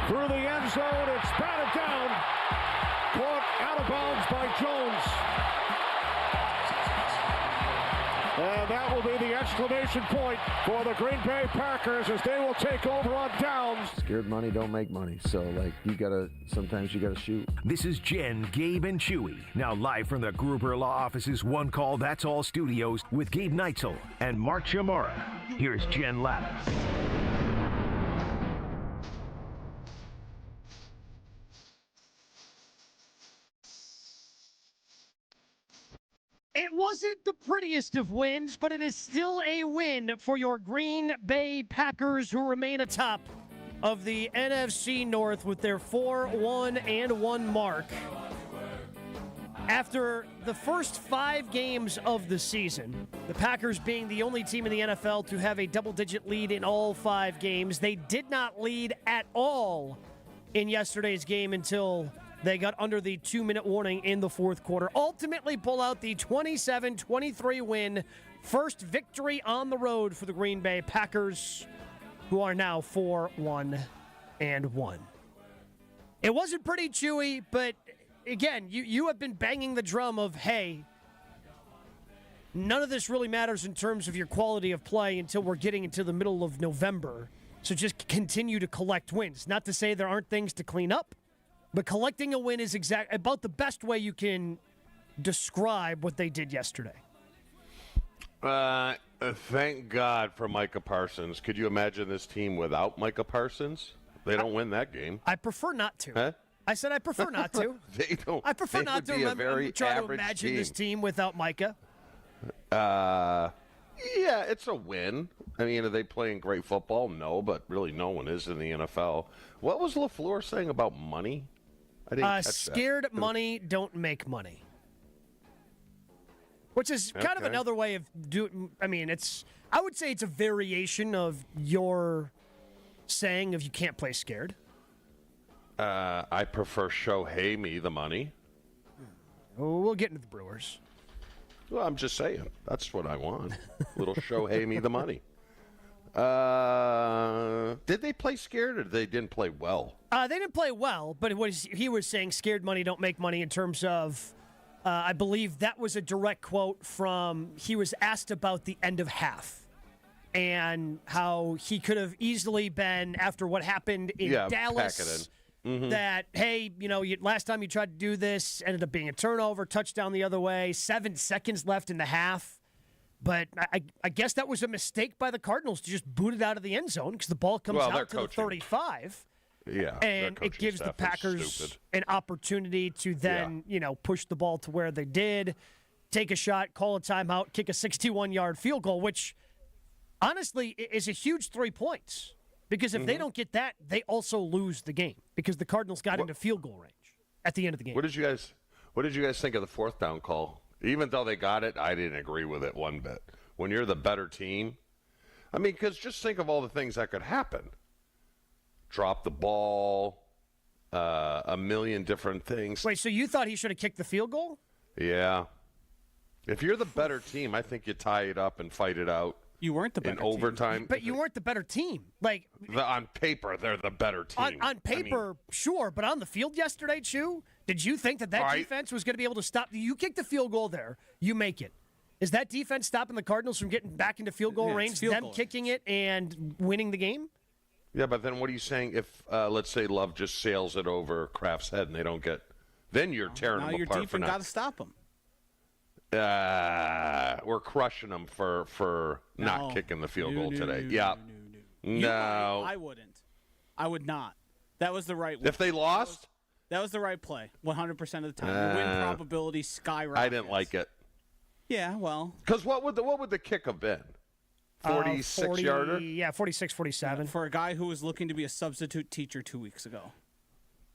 through the end zone. It's batted down. Caught out of bounds by Jones. And that will be the exclamation point for the Green Bay Packers as they will take over on downs. Scared money don't make money, so sometimes you gotta shoot. This is Jen, Gabe, and Chewy. Now live from the Gruber Law Office's One Call That's All studios with Gabe Neitzel and Mark Chamora. Here's Jen Lattis. It wasn't the prettiest of wins, but it is still a win for your Green Bay Packers, who remain atop of the NFC North with their 4-1-1 mark. After the first 5 games of the season, the Packers being the only team in the NFL to have a double-digit lead in all 5 games, they did not lead at all in yesterday's game until they got under the 2-minute warning in the fourth quarter. Ultimately pull out the 27-23 win. First victory on the road for the Green Bay Packers, who are now 4-1-1. It wasn't pretty, Chewy, but again, you have been banging the drum of, hey, none of this really matters in terms of your quality of play until we're getting into the middle of November. So just continue to collect wins. Not to say there aren't things to clean up, but collecting a win is about the best way you can describe what they did yesterday. Thank God for Micah Parsons. Could you imagine this team without Micah Parsons? They don't win that game. I prefer not to. Huh? I said I prefer not to. They don't. I prefer not to try to imagine team. this team without Micah. Yeah, it's a win. I mean, are they playing great football? No, but really no one is in the NFL. What was LaFleur saying about money? I didn't catch scared that. money don't make money. Which is kind of another way of doing. I mean, I would say it's a variation of your saying of you can't play scared. I prefer Shohei me the money. We'll get into the Brewers. Well, I'm just saying. That's what I want. Little Shohei me the money. Did they play scared or they didn't play well? They didn't play well, but he was saying scared money don't make money in terms of, I believe that was a direct quote from, he was asked about the end of half and how he could have easily been, after what happened in Dallas, that, hey, last time you tried to do this, ended up being a turnover, touchdown the other way, 7 seconds left in the half. But I guess that was a mistake by the Cardinals to just boot it out of the end zone because the ball comes out to the 35. Yeah, and it gives the Packers an opportunity to then, push the ball to where they did, take a shot, call a timeout, kick a 61-yard field goal, which honestly is a huge 3 points. Because if they don't get that, they also lose the game because the Cardinals got into field goal range at the end of the game. What did you guys think of the fourth down call? Even though they got it, I didn't agree with it one bit. When you're the better team, I mean, because just think of all the things that could happen. Drop the ball, a million different things. Wait, so you thought he should have kicked the field goal? Yeah. If you're the better team, I think you tie it up and fight it out. You weren't the better in overtime. team. But you weren't the better team. On paper, they're the better team. On paper, sure, but on the field yesterday, Chew, did you think that defense was going to be able to stop? You kick the field goal there, you make it. Is that defense stopping the Cardinals from getting back into field goal range, kicking it and winning the game? Yeah, but then what are you saying if, let's say, Love just sails it over Kraft's head and they don't get – then you're tearing them apart. Now your defense got to stop them. We're crushing them for not kicking the field goal today. No. I wouldn't. I would not. That was the right one. If they lost? That was the right play 100% of the time. The win probability skyrockets. I didn't like it. Yeah, well. Because what would the kick have been? 46-yarder? Yeah, 46, 47. For a guy who was looking to be a substitute teacher 2 weeks ago.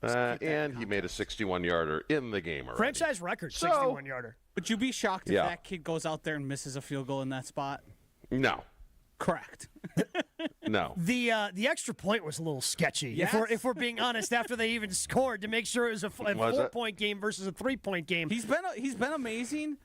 And he made a 61-yarder in the game already. Franchise record, 61-yarder. Would you be shocked if that kid goes out there and misses a field goal in that spot? No. Correct. No. The extra point was a little sketchy. Yes. If we're being honest, after they even scored to make sure it was a 4-point game versus a 3-point game. He's been amazing,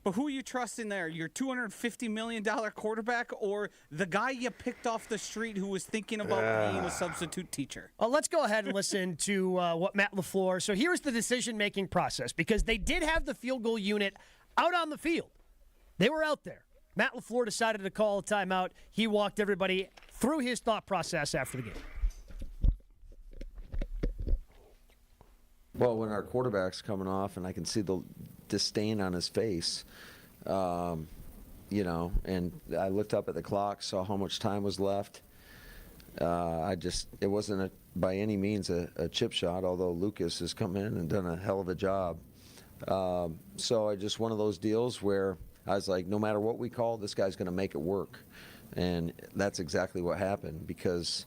But who are you trusting there? Your $250 million quarterback or the guy you picked off the street who was thinking about being a substitute teacher? Well, let's go ahead and listen to what Matt LaFleur. So here's the decision-making process, because they did have the field goal unit out on the field. They were out there. Matt LaFleur decided to call a timeout. He walked everybody through his thought process after the game. Well, when our quarterback's coming off and I can see the disdain on his face, and I looked up at the clock, saw how much time was left. It wasn't by any means a chip shot, although Lucas has come in and done a hell of a job. So I just one of those deals where I was like, no matter what we call, this guy's going to make it work. And that's exactly what happened, because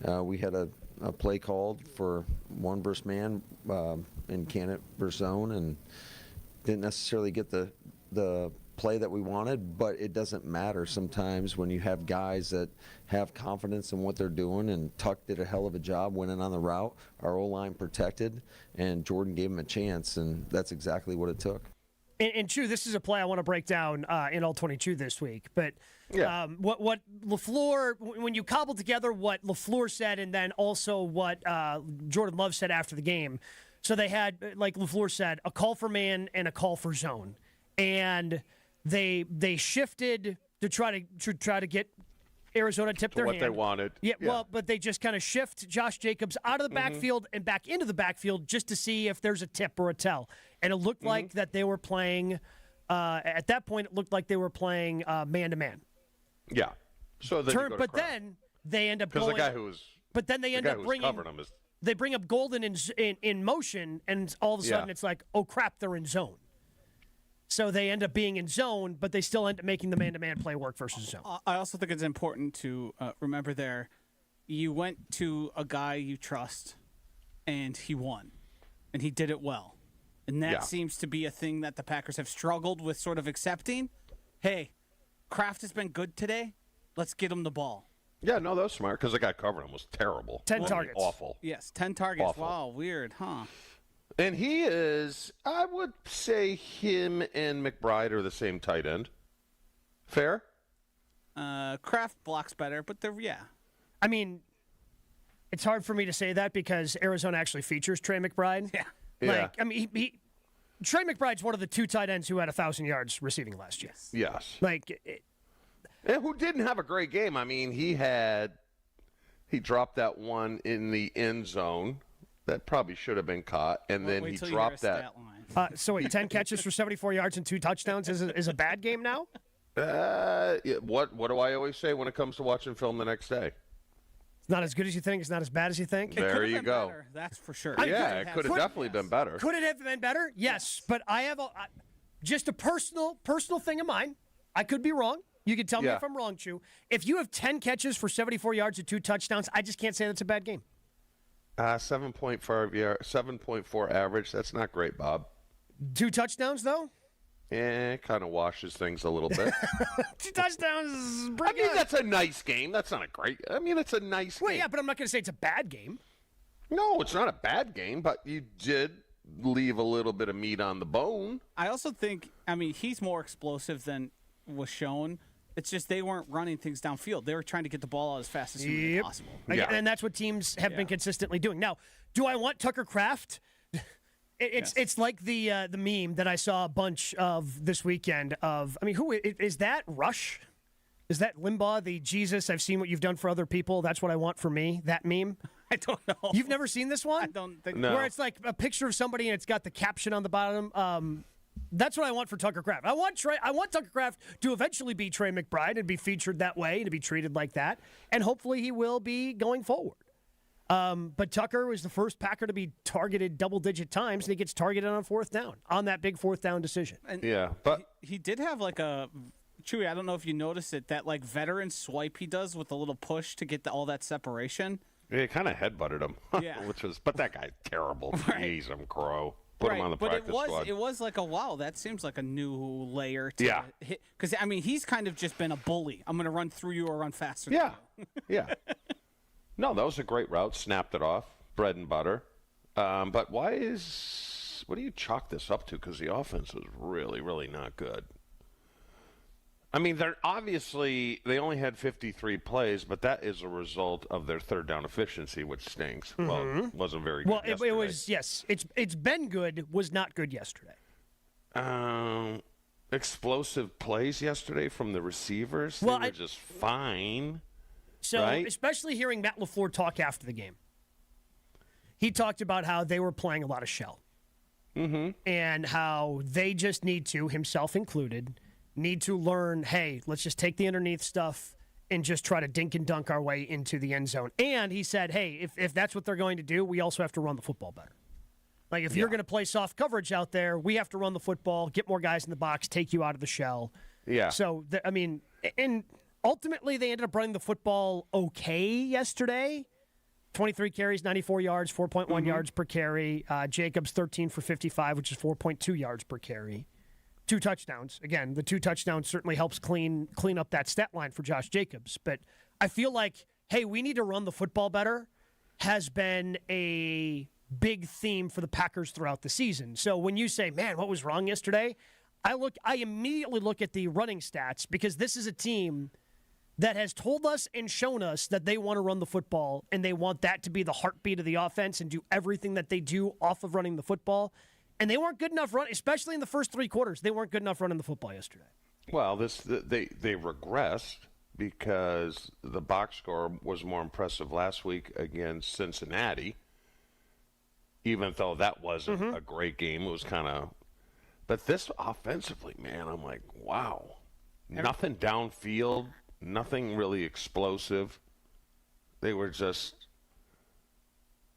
we had a play called for one versus man in candidate versus zone, and didn't necessarily get the play that we wanted, but it doesn't matter sometimes when you have guys that have confidence in what they're doing, and Tuck did a hell of a job winning on the route. Our O-line protected, and Jordan gave him a chance, and that's exactly what it took. And Chew, this is a play I want to break down in all 22 this week. But what LaFleur, when you cobble together what LaFleur said and then also what Jordan Love said after the game, so they had, like LaFleur said, a call for man and a call for zone. And they shifted to try to get Arizona tip their what hand. they wanted. Yeah, well, but they just kind of shift Josh Jacobs out of the backfield and back into the backfield just to see if there's a tip or a tell. And it looked like that they were playing, at that point, it looked like they were playing man-to-man. Yeah. So then But then they end up going. Because the guy who was. But then they end up bringing. Covering him is. They bring up Golden in motion, and all of a sudden it's like, oh crap, they're in zone. So they end up being in zone, but they still end up making the man-to-man play work versus zone. I also think it's important to remember there, you went to a guy you trust, and he won, and he did it well. And that seems to be a thing that the Packers have struggled with sort of accepting. Hey, Kraft has been good today. Let's get him the ball. Yeah, no, that was smart, because the guy covering him was terrible. 10 targets. Awful. Yes, 10 targets. Awful. Wow, weird, huh? And he is, I would say him and McBride are the same tight end. Fair? Kraft blocks better, but I mean, it's hard for me to say that because Arizona actually features Trey McBride. Yeah. Like, I mean, Trey McBride's one of the two tight ends who had 1,000 yards receiving last year. Yes. Like, and who didn't have a great game. I mean, he dropped that one in the end zone that probably should have been caught, and then he dropped that. So wait, 10 catches for 74 yards and 2 touchdowns is a bad game now? What do I always say when it comes to watching film the next day? It's not as good as you think. It's not as bad as you think. There you go. Better, that's for sure. Yeah, it could have definitely been better. Could it have been better? Yes. But I have just a personal thing of mine. I could be wrong. You can tell me if I'm wrong, Chew. If you have 10 catches for 74 yards and 2 touchdowns, I just can't say that's a bad game. 7.4 average. That's not great, Bob. 2 touchdowns, though? Yeah, it kind of washes things a little bit. 2 touchdowns is pretty I mean, good. that's a nice game. That's not a great. I mean, it's a nice game. Well, yeah, but I'm not going to say it's a bad game. No, it's not a bad game, but you did leave a little bit of meat on the bone. I also think, he's more explosive than was shown. It's just they weren't running things downfield. They were trying to get the ball out as fast as humanly possible. Yeah. And that's what teams have been consistently doing. Now, do I want Tucker Kraft? It's like the meme that I saw a bunch of this weekend of, who is that? Rush? Is that Limbaugh, the Jesus, I've seen what you've done for other people, that's what I want for me, that meme? I don't know. You've never seen this one? I don't think no. Where it's like a picture of somebody and it's got the caption on the bottom. That's what I want for Tucker Kraft. I want Tucker Kraft to eventually be Trey McBride and be featured that way and to be treated like that. And hopefully he will be going forward. But Tucker was the first Packer to be targeted double-digit times, and he gets targeted on 4th down, on that big 4th down decision. And but he did have like a Chewy. I don't know if you noticed it, that like veteran swipe he does with a little push to get all that separation. Yeah, it kind of headbutted him. Yeah. But that guy's terrible. Right. Jeez, I'm crow. Put him on the practice squad. It was like that seems like a new layer to hit. Because, he's kind of just been a bully. I'm going to run through you or run faster than you. Yeah. No, that was a great route. Snapped it off. Bread and butter. But what do you chalk this up to? Because the offense was really, really not good. I mean, they only had 53 plays, but that is a result of their third down efficiency, which stinks. Mm-hmm. Well, it wasn't very good. Well, it was, yes. It's been good, was not good yesterday. Explosive plays yesterday from the receivers. They were just fine. So, right? Especially hearing Matt LaFleur talk after the game. He talked about how they were playing a lot of shell. Mm-hmm. And how they just need to, himself included, need to learn, hey, let's just take the underneath stuff and just try to dink and dunk our way into the end zone. And he said, hey, if that's what they're going to do, we also have to run the football better. Like, if you're going to play soft coverage out there, we have to run the football, get more guys in the box, take you out of the shell. Yeah. So, and ultimately they ended up running the football okay yesterday. 23 carries, 94 yards, 4.1 yards per carry. Jacobs 13 for 55, which is 4.2 yards per carry. 2 touchdowns. Again, the 2 touchdowns certainly helps clean up that stat line for Josh Jacobs. But I feel like, hey, we need to run the football better has been a big theme for the Packers throughout the season. So when you say, man, what was wrong yesterday? I immediately look at the running stats because this is a team that has told us and shown us that they want to run the football and they want that to be the heartbeat of the offense and do everything that they do off of running the football. And they weren't good enough especially in the first 3 quarters. They weren't good enough running the football yesterday. Well, they regressed because the box score was more impressive last week against Cincinnati. Even though that wasn't a great game, it was kind of. But this offensively, man, I'm like, wow, nothing downfield. Nothing really explosive. They were just,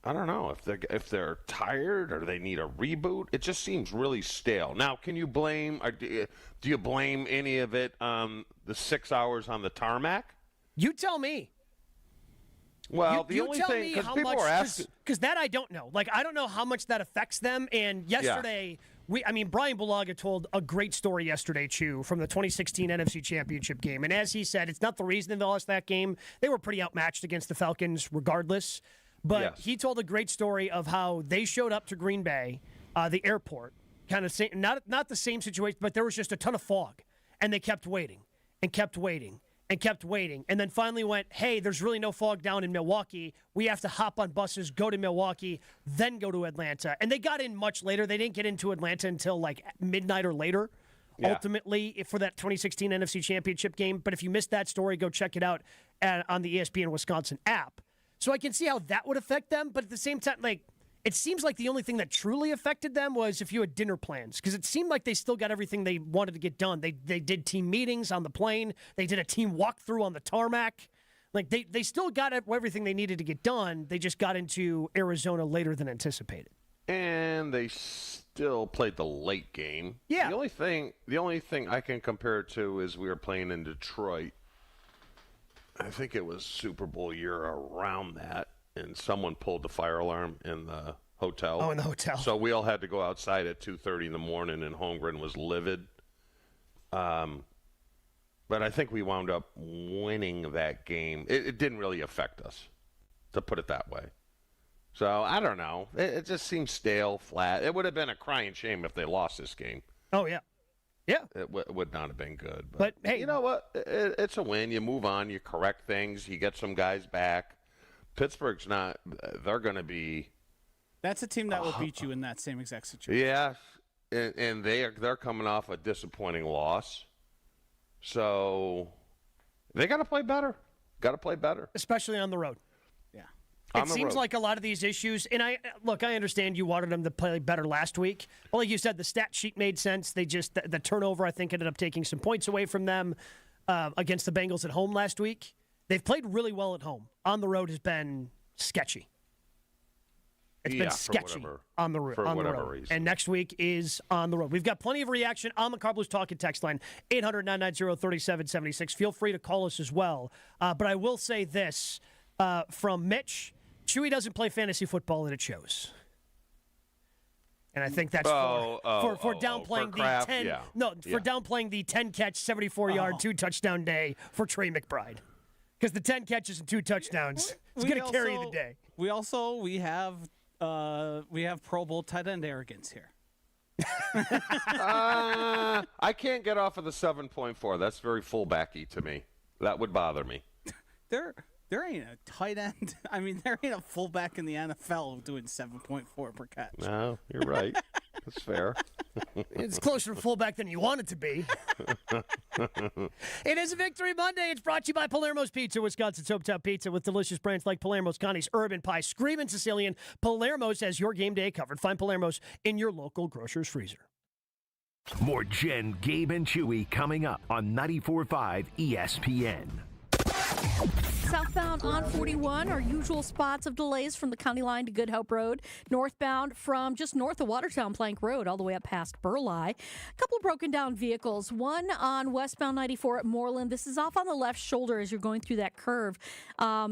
I don't know if they're tired or they need a reboot. It just seems really stale. Now, can you blame? Do you blame any of it on the 6 hours on the tarmac? You tell me. Well, the only thing, because people are asking, because that I don't know. Like, I don't know how much that affects them. And yesterday. Yeah. Brian Bulaga told a great story yesterday, Chew, from the 2016 NFC Championship game. And as he said, it's not the reason they lost that game. They were pretty outmatched against the Falcons regardless. But he told a great story of how they showed up to Green Bay, the airport, kind of not the same situation, but there was just a ton of fog. And they kept waiting and kept waiting and kept waiting. And then finally went, hey, there's really no fog down in Milwaukee. We have to hop on buses, go to Milwaukee, then go to Atlanta. And they got in much later. They didn't get into Atlanta until like midnight or later, ultimately, for that 2016 NFC Championship game. But if you missed that story, go check it out on the ESPN Wisconsin app. So I can see how that would affect them. But at the same time, like, it seems like the only thing that truly affected them was if you had dinner plans, because it seemed like they still got everything they wanted to get done. They did team meetings on the plane. They did a team walkthrough on the tarmac. Like, they still got everything they needed to get done. They just got into Arizona later than anticipated. And they still played the late game. Yeah. The only thing I can compare it to is we were playing in Detroit. I think it was Super Bowl year around that. And someone pulled the fire alarm in the hotel. Oh, in the hotel. So we all had to go outside at 2:30 in the morning, and Holmgren was livid. But I think we wound up winning that game. It didn't really affect us, to put it that way. So I don't know. It just seems stale, flat. It would have been a crying shame if they lost this game. Oh, yeah. Yeah. It would not have been good. But hey. You know what? It's a win. You move on. You correct things. You get some guys back. Pittsburgh's not. They're going to be. That's a team that will beat you in that same exact situation. Yeah, and they're coming off a disappointing loss, so they got to play better. Got to play better, especially on the road. Yeah, it seems like a lot of these issues. And I understand you wanted them to play better last week. Well, like you said, the stat sheet made sense. They just the turnover, I think, ended up taking some points away from them against the Bengals at home last week. They've played really well at home. On the road has been sketchy. It's been sketchy on the road. For whatever reason. And next week is on the road. We've got plenty of reaction on the Car Blues Talking text line, 800-990-3776. Feel free to call us as well. But I will say this from Mitch. Chewy doesn't play fantasy football, and it shows. And I think that's for downplaying the 10. Yeah. No, for downplaying the 10-catch, 74-yard, 2-touchdown day for Trey McBride. Because the 10 catches and 2 touchdowns is going to carry the day. We have Pro Bowl tight end arrogance here. I can't get off of the 7.4. That's very fullbacky to me. That would bother me. There ain't a tight end. I mean, there ain't a fullback in the NFL doing 7.4 per catch. No, you're right. That's fair. It's closer to fullback than you want it to be. It is a Victory Monday. It's brought to you by Palermo's Pizza, Wisconsin's hometown pizza with delicious brands like Palermo's, Connie's Urban Pie, Screamin' Sicilian. Palermo's has your game day covered. Find Palermo's in your local grocer's freezer. More Jen, Gabe, and Chewy coming up on 94.5 ESPN. Southbound on 41, our usual spots of delays from the county line to Good Hope Road. Northbound from just north of Watertown Plank Road all the way up past Burleigh. A couple of broken down vehicles. One on westbound 94 at Moreland. This is off on the left shoulder as you're going through that curve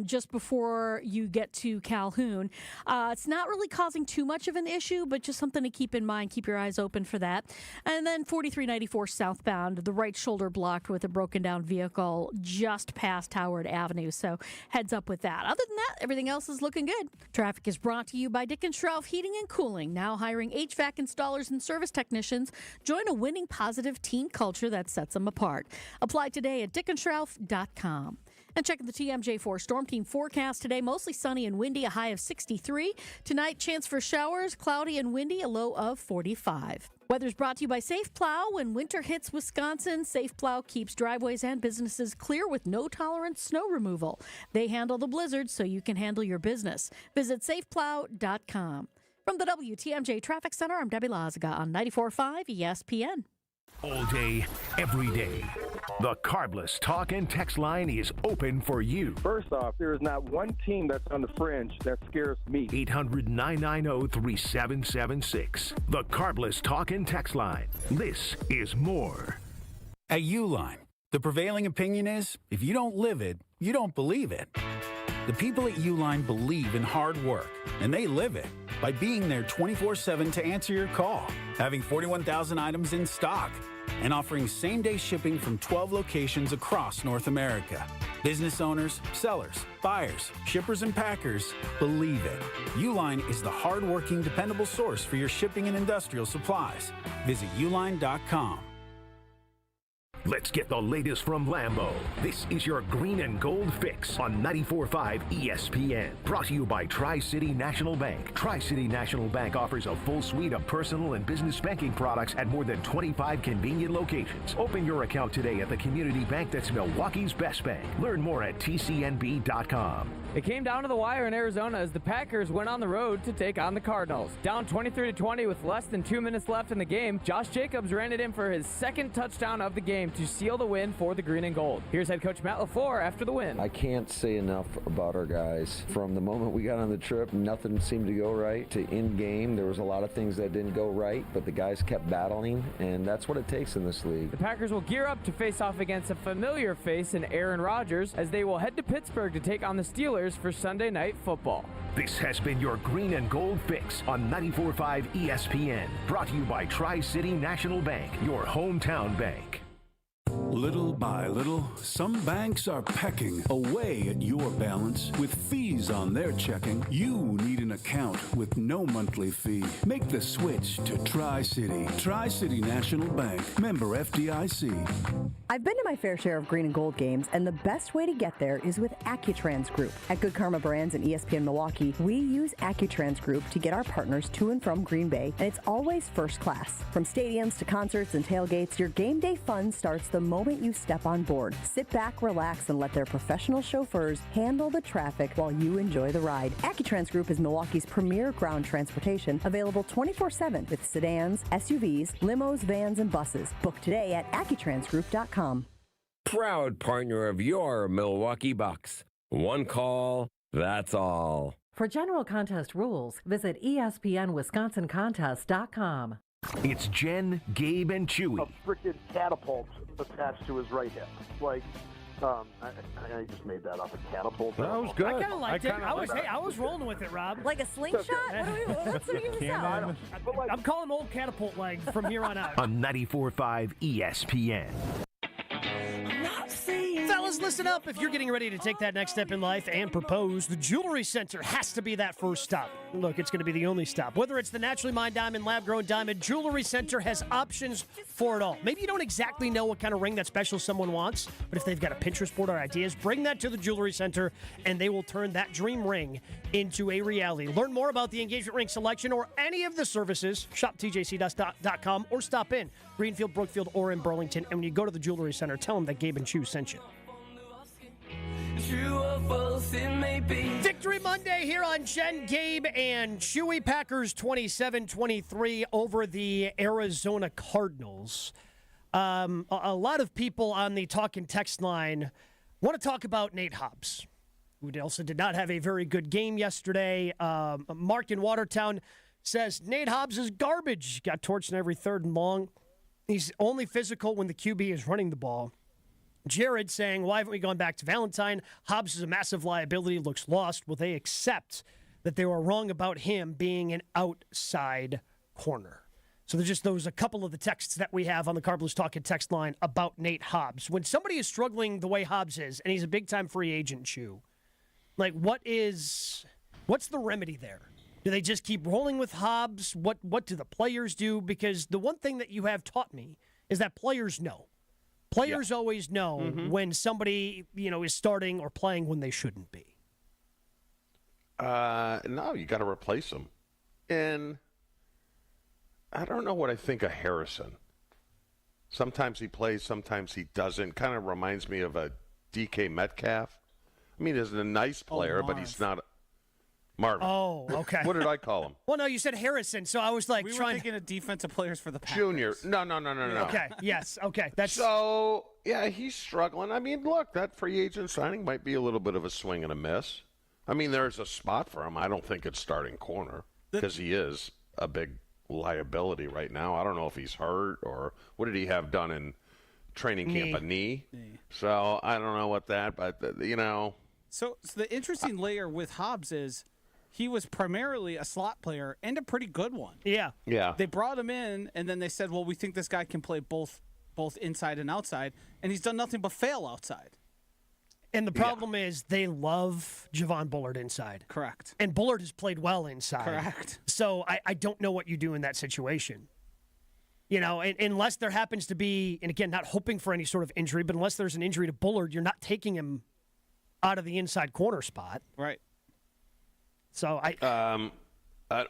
just before you get to Calhoun. It's not really causing too much of an issue, but just something to keep in mind. Keep your eyes open for that. And then 4394 southbound, the right shoulder blocked with a broken down vehicle just past Howard Avenue. So heads up with that. Other than that, everything else is looking good. Traffic is brought to you by Dick & Strauff Heating and Cooling, now hiring HVAC installers and service technicians. Join a winning positive team culture that sets them apart. Apply today at dickandstrauff.com. And checking the TMJ4 Storm Team forecast today, mostly sunny and windy, a high of 63. Tonight, chance for showers, cloudy and windy, a low of 45. Weather's brought to you by Safe Plow. When winter hits Wisconsin, Safe Plow keeps driveways and businesses clear with no-tolerance snow removal. They handle the blizzards so you can handle your business. Visit safeplow.com. From the WTMJ Traffic Center, I'm Debbie Lazaga on 94.5 ESPN. All day, every day. The Carbless Talk and Text line is open for you. First off, there is not one team that's on the fringe that scares me. 800-990-3776. The Carbless Talk and Text line. This is more. At Uline, the prevailing opinion is, if you don't live it, you don't believe it. The people at Uline believe in hard work, and they live it by being there 24/7 to answer your call, having 41,000 items in stock, and offering same-day shipping from 12 locations across North America. Business owners, sellers, buyers, shippers, and packers believe it. Uline is the hard-working, dependable source for your shipping and industrial supplies. Visit uline.com. Let's get the latest from Lambeau. This is your green and gold fix on 94.5 ESPN. Brought to you by Tri-City National Bank. Tri-City National Bank offers a full suite of personal and business banking products at more than 25 convenient locations. Open your account today at the community bank that's Milwaukee's best bank. Learn more at tcnb.com. It came down to the wire in Arizona as the Packers went on the road to take on the Cardinals. Down 23-20 with less than 2 minutes left in the game, Josh Jacobs ran it in for his second touchdown of the game to seal the win for the green and gold. Here's head coach Matt LaFleur after the win. I can't say enough about our guys. From the moment we got on the trip, nothing seemed to go right. To in-game, there was a lot of things that didn't go right, but the guys kept battling, and that's what it takes in this league. The Packers will gear up to face off against a familiar face in Aaron Rodgers as they will head to Pittsburgh to take on the Steelers for Sunday Night Football. This has been your green and gold fix on 94.5 ESPN. Brought to you by Tri-City National Bank, your hometown bank. Little by little, some banks are pecking away at your balance with fees on their checking. You need an account with no monthly fee. Make the switch to Tri-City. Tri-City National Bank. Member FDIC. I've been to my fair share of green and gold games, and the best way to get there is with AccuTrans Group. At Good Karma Brands and ESPN Milwaukee, we use AccuTrans Group to get our partners to and from Green Bay, and it's always first class. From stadiums to concerts and tailgates, your game day fun starts the moment you step on board. Sit back, relax, and let their professional chauffeurs handle the traffic while you enjoy the ride. AccuTrans Group is Milwaukee's premier ground transportation, available 24/7 with sedans, SUVs, limos, vans, and buses. Book today at AccuTransGroup.com. Proud partner of your Milwaukee Bucks. One call, that's all. For general contest rules, visit ESPNWisconsinContest.com. It's Jen, Gabe, and Chewy. A freaking catapult attached to his right hip. Like, I just made that up. A catapult. That was good. I kind of liked it. I was rolling with it, Rob. Like a slingshot? What's the name of that? I'm calling him old catapult leg from here on out. On 94.5 ESPN. Fellas, listen up. If you're getting ready to take that next step in life and propose, the Jewelry Center has to be that first stop. Look, it's going to be the only stop. Whether it's the naturally mined diamond, lab-grown diamond, Jewelry Center has options for it all. Maybe you don't exactly know what kind of ring that special someone wants, but if they've got a Pinterest board or ideas, bring that to the Jewelry Center, and they will turn that dream ring into a reality. Learn more about the engagement ring selection or any of the services. Shop TJC.com or stop in Greenfield, Brookfield, or in Burlington. And when you go to the Jewelry Center, tell them that Gabe and Chew sent you. Victory Monday here on Jen, Gabe, and Chewy. Packers 27-23 over the Arizona Cardinals. A lot of people on the talk and text line want to talk about Nate Hobbs, who also did not have a very good game yesterday. Mark in Watertown says Nate Hobbs is garbage. Got torched in every third and long. He's only physical when the QB is running the ball. Jared saying, why haven't we gone back to Valentine? Hobbs is a massive liability, looks lost. Will they accept that they were wrong about him being an outside corner? So there's just those a couple of the texts that we have on the Cardinals Talking text line about Nate Hobbs. When somebody is struggling the way Hobbs is, and he's a big-time free agent, Chew, like what's the remedy there? Do they just keep rolling with Hobbs? What do the players do? Because the one thing that you have taught me is that players know. Players always know when somebody, is starting or playing when they shouldn't be. No, you got to replace him. And I don't know what I think of Harrison. Sometimes he plays, sometimes he doesn't. Kind of reminds me of a DK Metcalf. I mean, he's a nice player, but he's not Marvin. Oh, okay. What did I call him? Well, no, you said Harrison, so I was like we were thinking of defensive players for the Packers. Junior. No. Okay, yes, okay. So, yeah, he's struggling. I mean, look, that free agent signing might be a little bit of a swing and a miss. I mean, there's a spot for him. I don't think it's starting corner because he is a big liability right now. I don't know if he's hurt or what did he have done in training camp? A knee. So, I don't know what that, but, So the interesting layer with Hobbs is he was primarily a slot player and a pretty good one. Yeah. They brought him in, and then they said, well, we think this guy can play both inside and outside, and he's done nothing but fail outside. And the problem is they love Javon Bullard inside. Correct. And Bullard has played well inside. Correct. So I don't know what you do in that situation. Unless there happens to be, and again, not hoping for any sort of injury, but unless there's an injury to Bullard, you're not taking him out of the inside corner spot. Right. So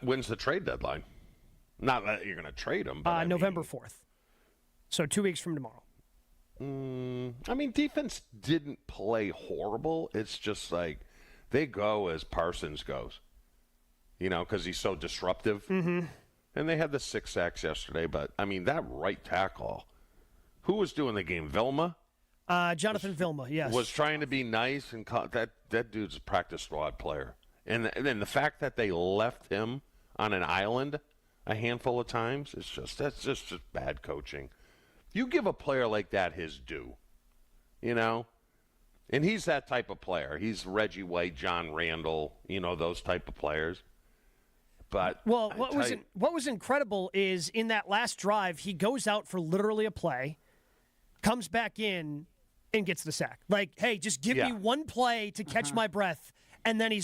when's the trade deadline? Not that you're going to trade him, but November 4th. So 2 weeks from tomorrow. I mean, defense didn't play horrible. It's just like they go as Parsons goes, because he's so disruptive. Mm-hmm. And they had the 6 sacks yesterday, but, I mean, that right tackle, who was doing the game? Vilma? Jonathan Vilma, yes. Was trying to be nice, and that dude's a practice squad player. And then the fact that they left him on an island a handful of times, that's just bad coaching. You give a player like that his due, and he's that type of player. He's Reggie White, John Randall, those type of players. But what was incredible is in that last drive, he goes out for literally a play, comes back in, and gets the sack. Like, hey, just give me one play to catch my breath, and then he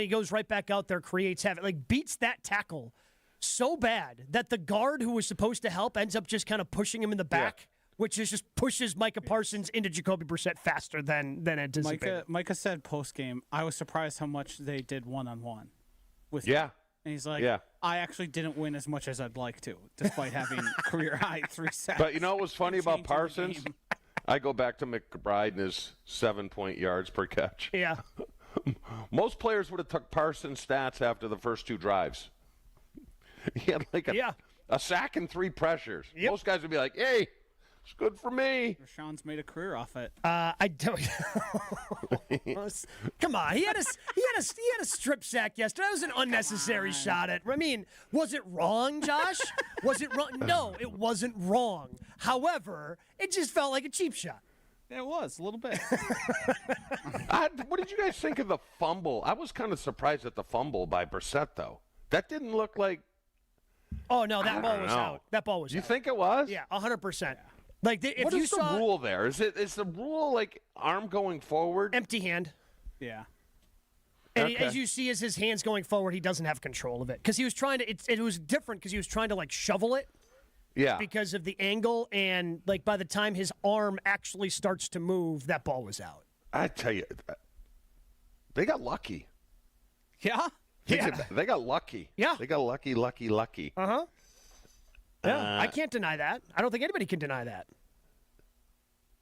goes right back out there, creates havoc. Like, beats that tackle so bad that the guard who was supposed to help ends up just kind of pushing him in the back, which is just pushes Micah Parsons into Jacoby Brissett faster than anticipated. Micah said post-game, I was surprised how much they did one-on-one with him. Yeah. And he's like, I actually didn't win as much as I'd like to, despite having career-high 3 sacks. But you know what was funny about Parsons? I go back to McBride and his 7 yards per catch. Yeah. Most players would have took Parsons' stats after the first 2 drives. He had like a sack and 3 pressures. Yep. Most guys would be like, hey, it's good for me. Rashawn's made a career off it. I don't. Come on, he had a strip sack yesterday. That was an unnecessary shot at. I mean, was it wrong, Josh? Was it wrong? No, it wasn't wrong. However, it just felt like a cheap shot. It was a little bit. What did you guys think of the fumble? I was kind of surprised at the fumble by Brissett, though. That didn't look like. Oh no, that ball was out. That ball was out. You think it was? Yeah, 100%. Like, if what you is saw the rule there? Is the rule like arm going forward? Empty hand. Yeah. And as you see, as his hand's going forward, he doesn't have control of it because he was trying to. It was different because he was trying to like shovel it. Yeah. Because of the angle, and like by the time his arm actually starts to move, that ball was out. I tell you, they got lucky. Yeah. They got lucky. Yeah. They got lucky. Uh-huh. Yeah, I can't deny that. I don't think anybody can deny that.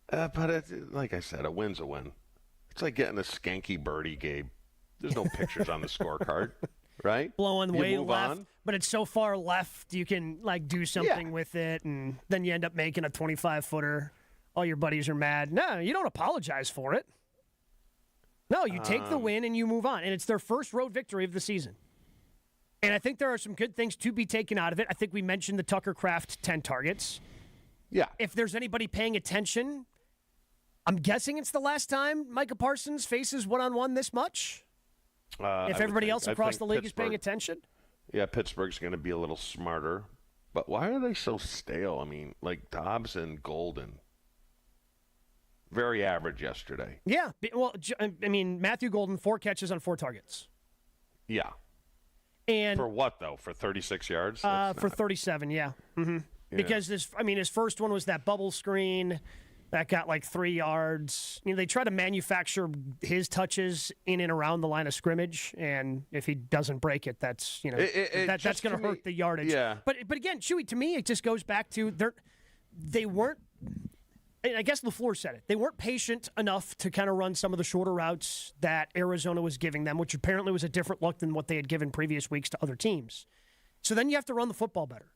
But like I said, a win's a win. It's like getting a skanky birdie, Gabe. There's no pictures on the scorecard, right? Blowing You way move left, on. but it's so far left you can like do something with it, and then you end up making a 25-footer. All your buddies are mad. No, you don't apologize for it. No, you take the win and you move on, and it's their first road victory of the season. And I think there are some good things to be taken out of it. I think we mentioned the Tucker Kraft 10 targets. Yeah. If there's anybody paying attention, I'm guessing it's the last time Micah Parsons faces one-on-one this much. If everybody else across the league is paying attention. Yeah, Pittsburgh's going to be a little smarter. But why are they so stale? I mean, like Dobbs and Golden. Very average yesterday. Yeah. Well, I mean, Matthew Golden, 4 catches on 4 targets. Yeah. And for what, though? For 36 yards? For 37, yeah. Mm-hmm. Yeah. Because his first one was that bubble screen that got like 3 yards. You know, they try to manufacture his touches in and around the line of scrimmage, and if he doesn't break it, that's that's going to hurt the yardage. Yeah. But again, Chewy, to me, it just goes back to they weren't. And I guess LaFleur said it. They weren't patient enough to kind of run some of the shorter routes that Arizona was giving them, which apparently was a different look than what they had given previous weeks to other teams. So then you have to run the football better.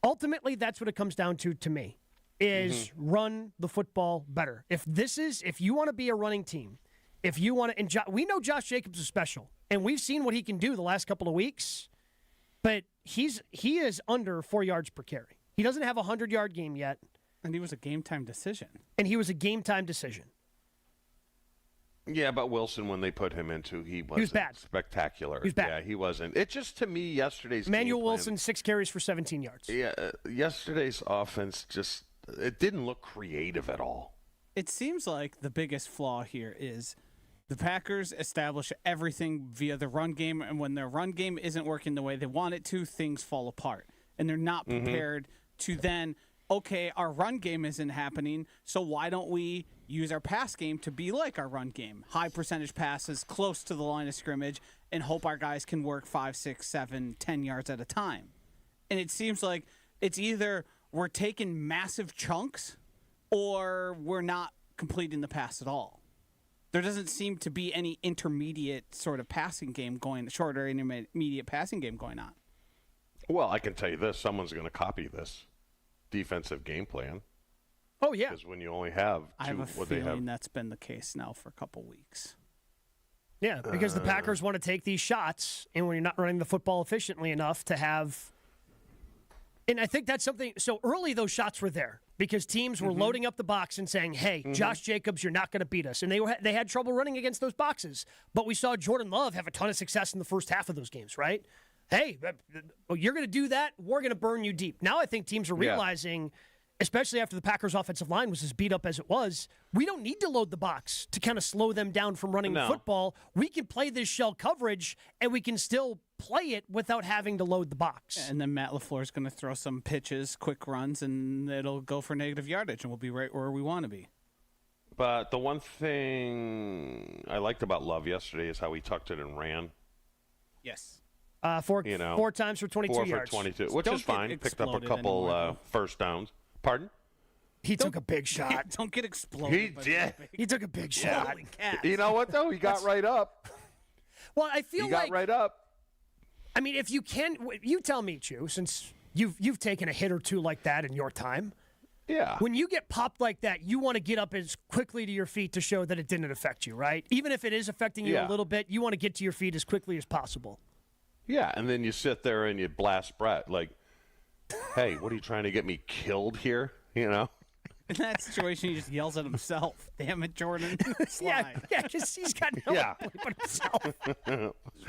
Ultimately, that's what it comes down to me, is run the football better. If you want to be a running team, if you want to, and we know Josh Jacobs is special, and we've seen what he can do the last couple of weeks, but he is under 4 yards per carry. He doesn't have a 100-yard game yet. And he was a game-time decision. Yeah, but Wilson, when they put him into, he was bad. Spectacular. He was bad. Yeah, he wasn't. It just, to me, yesterday's Emmanuel game plan, Wilson, 6 carries for 17 yards. Yeah, yesterday's offense it didn't look creative at all. It seems like the biggest flaw here is the Packers establish everything via the run game, and when their run game isn't working the way they want it to, things fall apart. And they're not prepared to then, okay, our run game isn't happening, so why don't we use our pass game to be like our run game? High percentage passes close to the line of scrimmage and hope our guys can work 5, 6, 7, 10 yards at a time. And it seems like it's either we're taking massive chunks or we're not completing the pass at all. There doesn't seem to be any intermediate sort of passing game going, shorter intermediate passing game going on. Well, I can tell you this. Someone's going to copy this defensive game plan. Oh, yeah. Because when you only have two, I have a feeling that's been the case now for a couple weeks. Yeah, because the Packers want to take these shots, and when you're not running the football efficiently enough to have... And I think that's something... So early, those shots were there because teams were loading up the box and saying, hey, Josh Jacobs, you're not going to beat us. And they had trouble running against those boxes. But we saw Jordan Love have a ton of success in the first half of those games, right? Hey, you're going to do that, we're going to burn you deep. Now I think teams are realizing, especially after the Packers' offensive line was as beat up as it was, we don't need to load the box to kind of slow them down from running the football. We can play this shell coverage, and we can still play it without having to load the box. And then Matt LaFleur is going to throw some pitches, quick runs, and it'll go for negative yardage, and we'll be right where we want to be. But the one thing I liked about Love yesterday is how he tucked it and ran. Yes. 4 times for 22 yards. 4 for 22, which is fine. Picked up a couple first downs. Pardon? He took a big shot. Don't get exploded. He did. He took a big shot. Holy cats. You know what, though? He got right up. Well, I feel he got right up. I mean, if you can, you tell me, Chew, since you've taken a hit or two like that in your time. Yeah. When you get popped like that, you want to get up as quickly to your feet to show that it didn't affect you, right? Even if it is affecting you a little bit, you want to get to your feet as quickly as possible. Yeah, and then you sit there and you blast Brett like, hey, what are you trying to get me killed here? You know? In that situation, he just yells at himself. Damn it, Jordan. Yeah, because he's got no one but himself.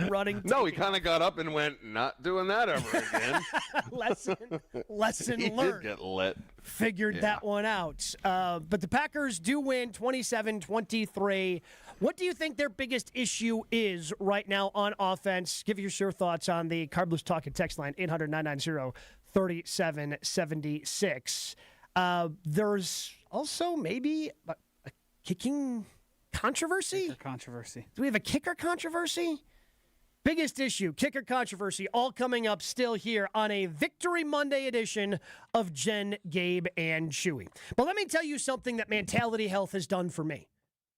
Running. No, he kind of got up and went, not doing that ever again. Lesson he learned. Did get lit. Figured that one out. But the Packers do win 27-23. What do you think their biggest issue is right now on offense? Give us your thoughts on the Card Blues Talk and text line, 800-990-3776. There's also maybe a kicking controversy? Do we have a kicker controversy? Biggest issue, kicker controversy, all coming up still here on a Victory Monday edition of Jen, Gabe, and Chewy. But let me tell you something that Mentality Health has done for me.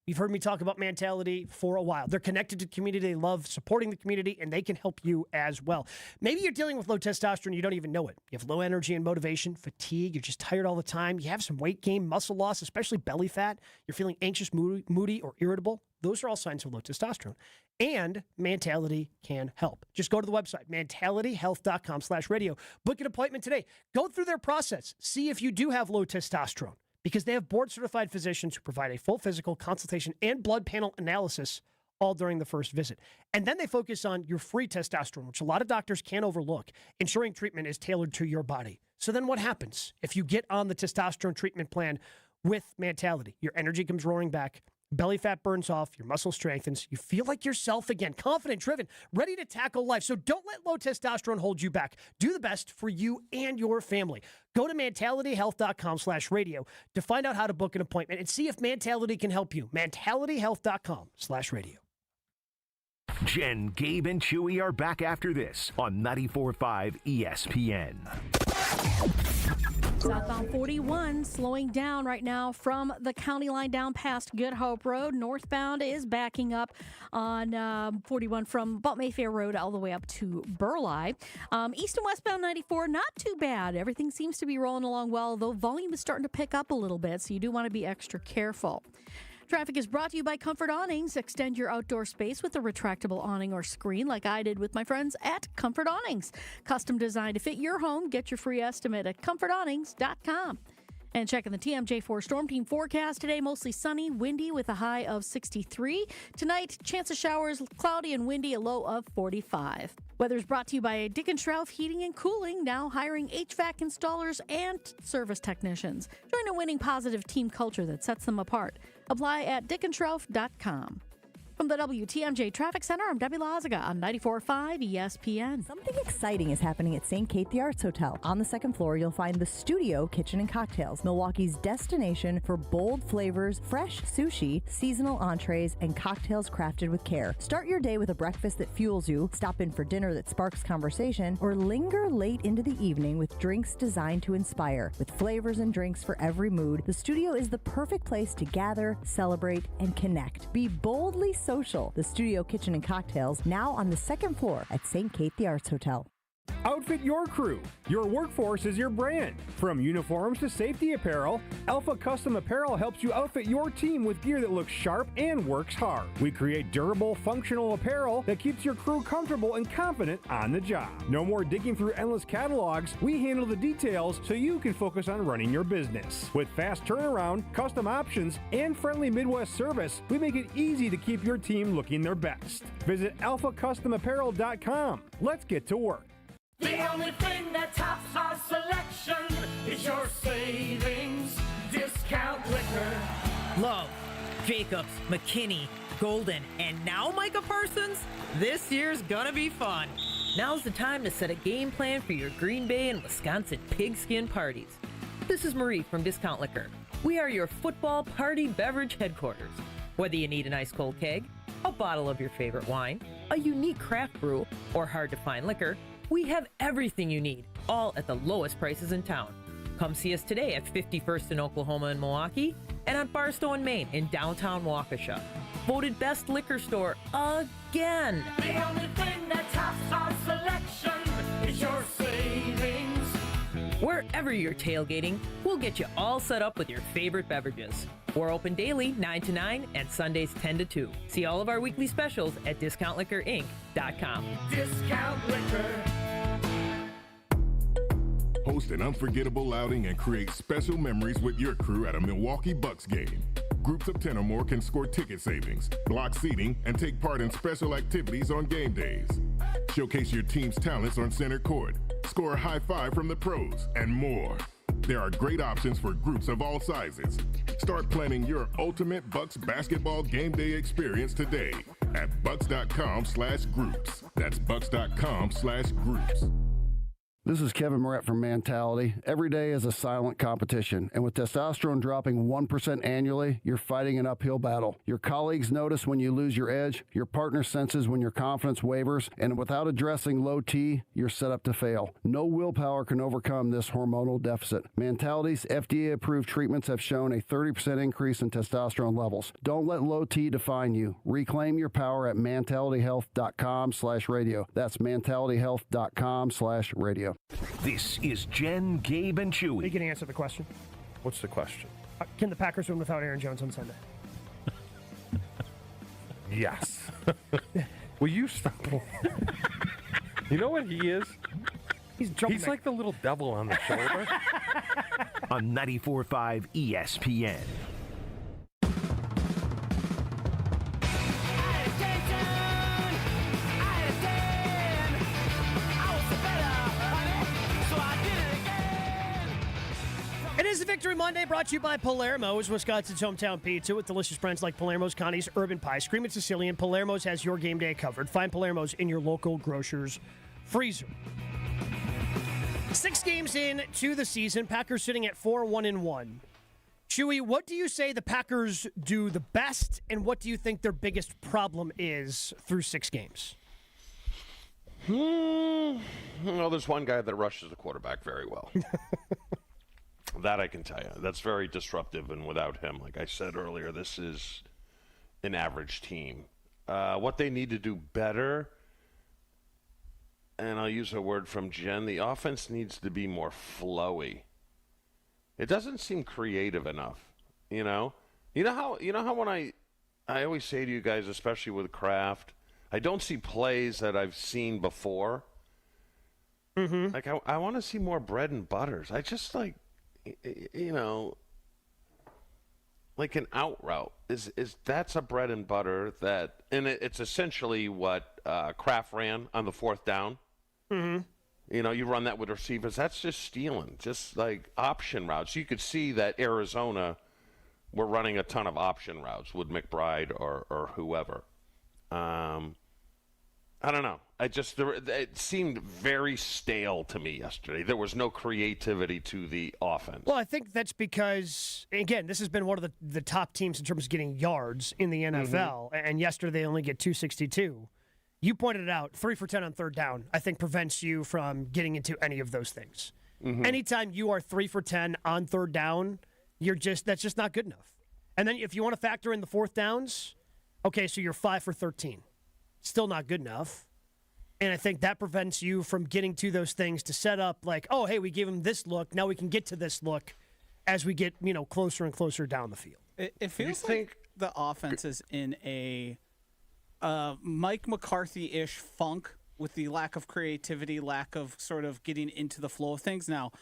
You've heard me talk about Mentality for a while. They're connected to the community. They love supporting the community, and they can help you as well. Maybe you're dealing with low testosterone. You don't even know it. You have low energy and motivation, fatigue. You're just tired all the time. You have some weight gain, muscle loss, especially belly fat. You're feeling anxious, moody, or irritable. Those are all signs of low testosterone. And Mentality can help. Just go to the website, mentalityhealth.com/radio. Book an appointment today. Go through their process. See if you do have low testosterone, because they have board-certified physicians who provide a full physical consultation and blood panel analysis all during the first visit. And then they focus on your free testosterone, which a lot of doctors can't overlook, ensuring treatment is tailored to your body. So then what happens if you get on the testosterone treatment plan with Mentality? Your energy comes roaring back. Belly fat burns off, your muscle strengthens, you feel like yourself again, confident, driven, ready to tackle life. So don't let low testosterone hold you back. Do the best for you and your family. Go to mentalityhealth.com/radio to find out how to book an appointment and see if Mentality can help you. mentalityhealth.com/radio. Jen, Gabe, and Chewy are back after this on 94.5 ESPN. Southbound 41 slowing down right now from the county line down past Good Hope Road. Northbound is backing up on 41 from about Mayfair Road all the way up to Burleigh. East and westbound 94, not too bad. Everything seems to be rolling along well, though volume is starting to pick up a little bit, so you do want to be extra careful. Traffic is brought to you by Comfort Awnings. Extend your outdoor space with a retractable awning or screen like I did with my friends at Comfort Awnings. Custom designed to fit your home. Get your free estimate at comfortawnings.com. And checking the TMJ4 Storm Team forecast today, mostly sunny, windy with a high of 63. Tonight, chance of showers, cloudy and windy, a low of 45. Weather is brought to you by Dick & Schrouf Heating and Cooling, now hiring HVAC installers and service technicians. Join a winning positive team culture that sets them apart. Apply at dickandschrouf.com. From the WTMJ Traffic Center, I'm Debbie Loziga on 94.5 ESPN. Something exciting is happening at St. Kate the Arts Hotel. On the second floor, you'll find the Studio Kitchen and Cocktails, Milwaukee's destination for bold flavors, fresh sushi, seasonal entrees, and cocktails crafted with care. Start your day with a breakfast that fuels you, stop in for dinner that sparks conversation, or linger late into the evening with drinks designed to inspire. With flavors and drinks for every mood, the Studio is the perfect place to gather, celebrate, and connect. Be boldly social. The Studio Kitchen and Cocktails, now on the second floor at St. Kate the Arts Hotel. Outfit your crew. Your workforce is your brand. From uniforms to safety apparel, Alpha Custom Apparel helps you outfit your team with gear that looks sharp and works hard. We create durable, functional apparel that keeps your crew comfortable and confident on the job. No more digging through endless catalogs. We handle the details so you can focus on running your business. With fast turnaround, custom options, and friendly Midwest service, we make it easy to keep your team looking their best. Visit alphacustomapparel.com. Let's get to work. The only thing that tops our selection is your savings discount liquor. Love, Jacobs, McKinney, Golden, and now Micah Parsons? This year's gonna be fun. Now's the time to set a game plan for your Green Bay and Wisconsin pigskin parties. This is Marie from Discount Liquor. We are your football party beverage headquarters. Whether you need an ice-cold keg, a bottle of your favorite wine, a unique craft brew, or hard-to-find liquor, we have everything you need, all at the lowest prices in town. Come see us today at 51st in Oklahoma and Milwaukee, and on Barstow and Main in downtown Waukesha. Voted best liquor store again. The only thing that tops our selection is your savings. Wherever you're tailgating, we'll get you all set up with your favorite beverages. We're open daily 9 to 9 and Sundays 10 to 2. See all of our weekly specials at DiscountLiquorInc.com. Discount Liquor. Host an unforgettable outing and create special memories with your crew at a Milwaukee Bucks game. Groups of 10 or more can score ticket savings, block seating, and take part in special activities on game days. Showcase your team's talents on center court, score a high five from the pros, and more. There are great options for groups of all sizes. Start planning your ultimate Bucks basketball game day experience today at bucks.com/groups. That's bucks.com/groups. This is Kevin Moret from Mentality. Every day is a silent competition, and with testosterone dropping 1% annually, you're fighting an uphill battle. Your colleagues notice when you lose your edge, your partner senses when your confidence wavers, and without addressing low T, you're set up to fail. No willpower can overcome this hormonal deficit. Mentality's FDA-approved treatments have shown a 30% increase in testosterone levels. Don't let low T define you. Reclaim your power at mentalityhealth.com/radio. That's mentalityhealth.com/radio. This is Jen, Gabe, and Chewy. You can answer the question. What's the question? Can the Packers win without Aaron Jones on Sunday? Yes. Will you stop? You know what he is? He's like the little devil on the shoulder. On 94.5 ESPN. It is a Victory Monday brought to you by Palermo's, Wisconsin's hometown pizza with delicious brands like Palermo's, Connie's Urban Pie, Screamin' Sicilian. Palermo's has your game day covered. Find Palermo's in your local grocer's freezer. 6 games in to the season. Packers sitting at 4-1-1. Chewy, what do you say the Packers do the best, and what do you think their biggest problem is through 6 games? Well, there's one guy that rushes the quarterback very well. That I can tell you. That's very disruptive, and without him, like I said earlier, this is an average team. What they need to do better, and I'll use a word from Jen, the offense needs to be more flowy. It doesn't seem creative enough, you know? You know how when I always say to you guys, especially with Kraft, I don't see plays that I've seen before. Mm-hmm. Like, I want to see more bread and butters. I just, like, you know, like an out route is that's a bread and butter that, and it's essentially what Kraft ran on the 4th down. Mm-hmm. You know, you run that with receivers. That's just stealing, just like option routes. You could see that Arizona were running a ton of option routes with McBride or whoever. I don't know. It seemed very stale to me yesterday. There was no creativity to the offense. Well, I think that's because, again, this has been one of the top teams in terms of getting yards in the NFL, and yesterday they only get 262. You pointed it out, 3 for 10 on 3rd down, I think prevents you from getting into any of those things. Mm-hmm. Anytime you are 3 for 10 on 3rd down, that's just not good enough. And then if you want to factor in the 4th downs, okay, so you're 5 for 13. Still not good enough. And I think that prevents you from getting to those things to set up like, oh, hey, we gave him this look. Now we can get to this look as we get, closer and closer down the field. It feels like the offense is in a Mike McCarthy-ish funk with the lack of creativity, lack of sort of getting into the flow of things. Now,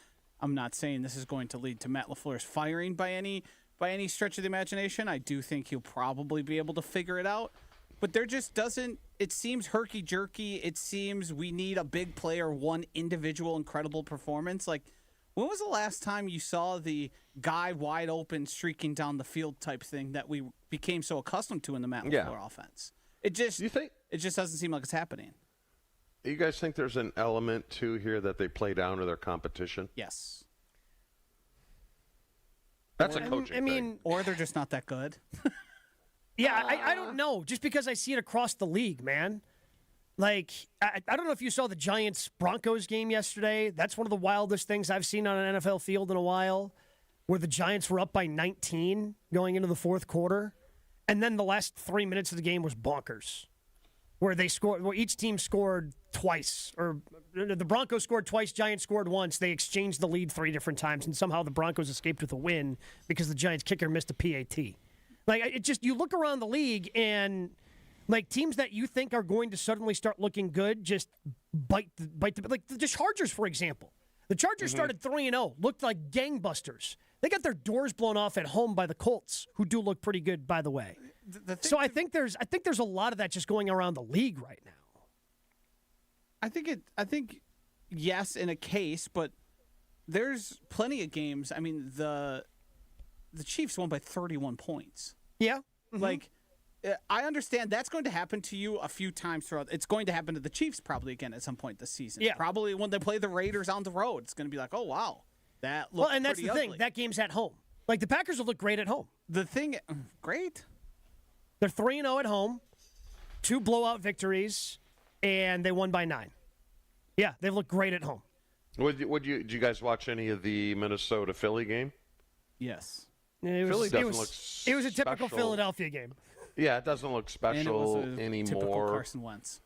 I'm not saying this is going to lead to Matt LaFleur's firing by any stretch of the imagination. I do think he'll probably be able to figure it out. But there just doesn't – it seems herky-jerky. It seems we need a big player, one individual incredible performance. Like, when was the last time you saw the guy wide open streaking down the field type thing that we became so accustomed to in the Matt LaFleur offense? It just doesn't seem like it's happening. You guys think there's an element, too, here that they play down to their competition? Yes. That's a coaching thing. Or they're just not that good. Yeah, I don't know. Just because I see it across the league, man. Like, I don't know if you saw the Giants-Broncos game yesterday. That's one of the wildest things I've seen on an NFL field in a while, where the Giants were up by 19 going into the 4th quarter. And then the last 3 minutes of the game was bonkers, where each team scored twice. Or the Broncos scored twice, Giants scored once. They exchanged the lead 3 different times, and somehow the Broncos escaped with a win because the Giants kicker missed a PAT. Like, you look around the league and, like, teams that you think are going to suddenly start looking good just bite the like the Chargers, for example. The Chargers started 3-0, looked like gangbusters. They got their doors blown off at home by the Colts, who do look pretty good, by the way. So I think there's a lot of that just going around the league right now. I think yes, in a case, but there's plenty of games. I mean, the Chiefs won by 31 points. Yeah. Like, I understand that's going to happen to you a few times throughout. It's going to happen to the Chiefs probably again at some point this season. Yeah. Probably when they play the Raiders on the road, it's going to be like, oh, wow. That looks and that's the ugly. thing. That game's at home. Like, the Packers will look great at home. Great. They're 3-0 at home, 2 blowout victories, and they won by 9. Yeah, they look great at home. Did you guys watch any of the Minnesota-Philly game? Yes. It was a typical special. Philadelphia game. Yeah, it doesn't look special and it was a anymore. Typical Carson Wentz.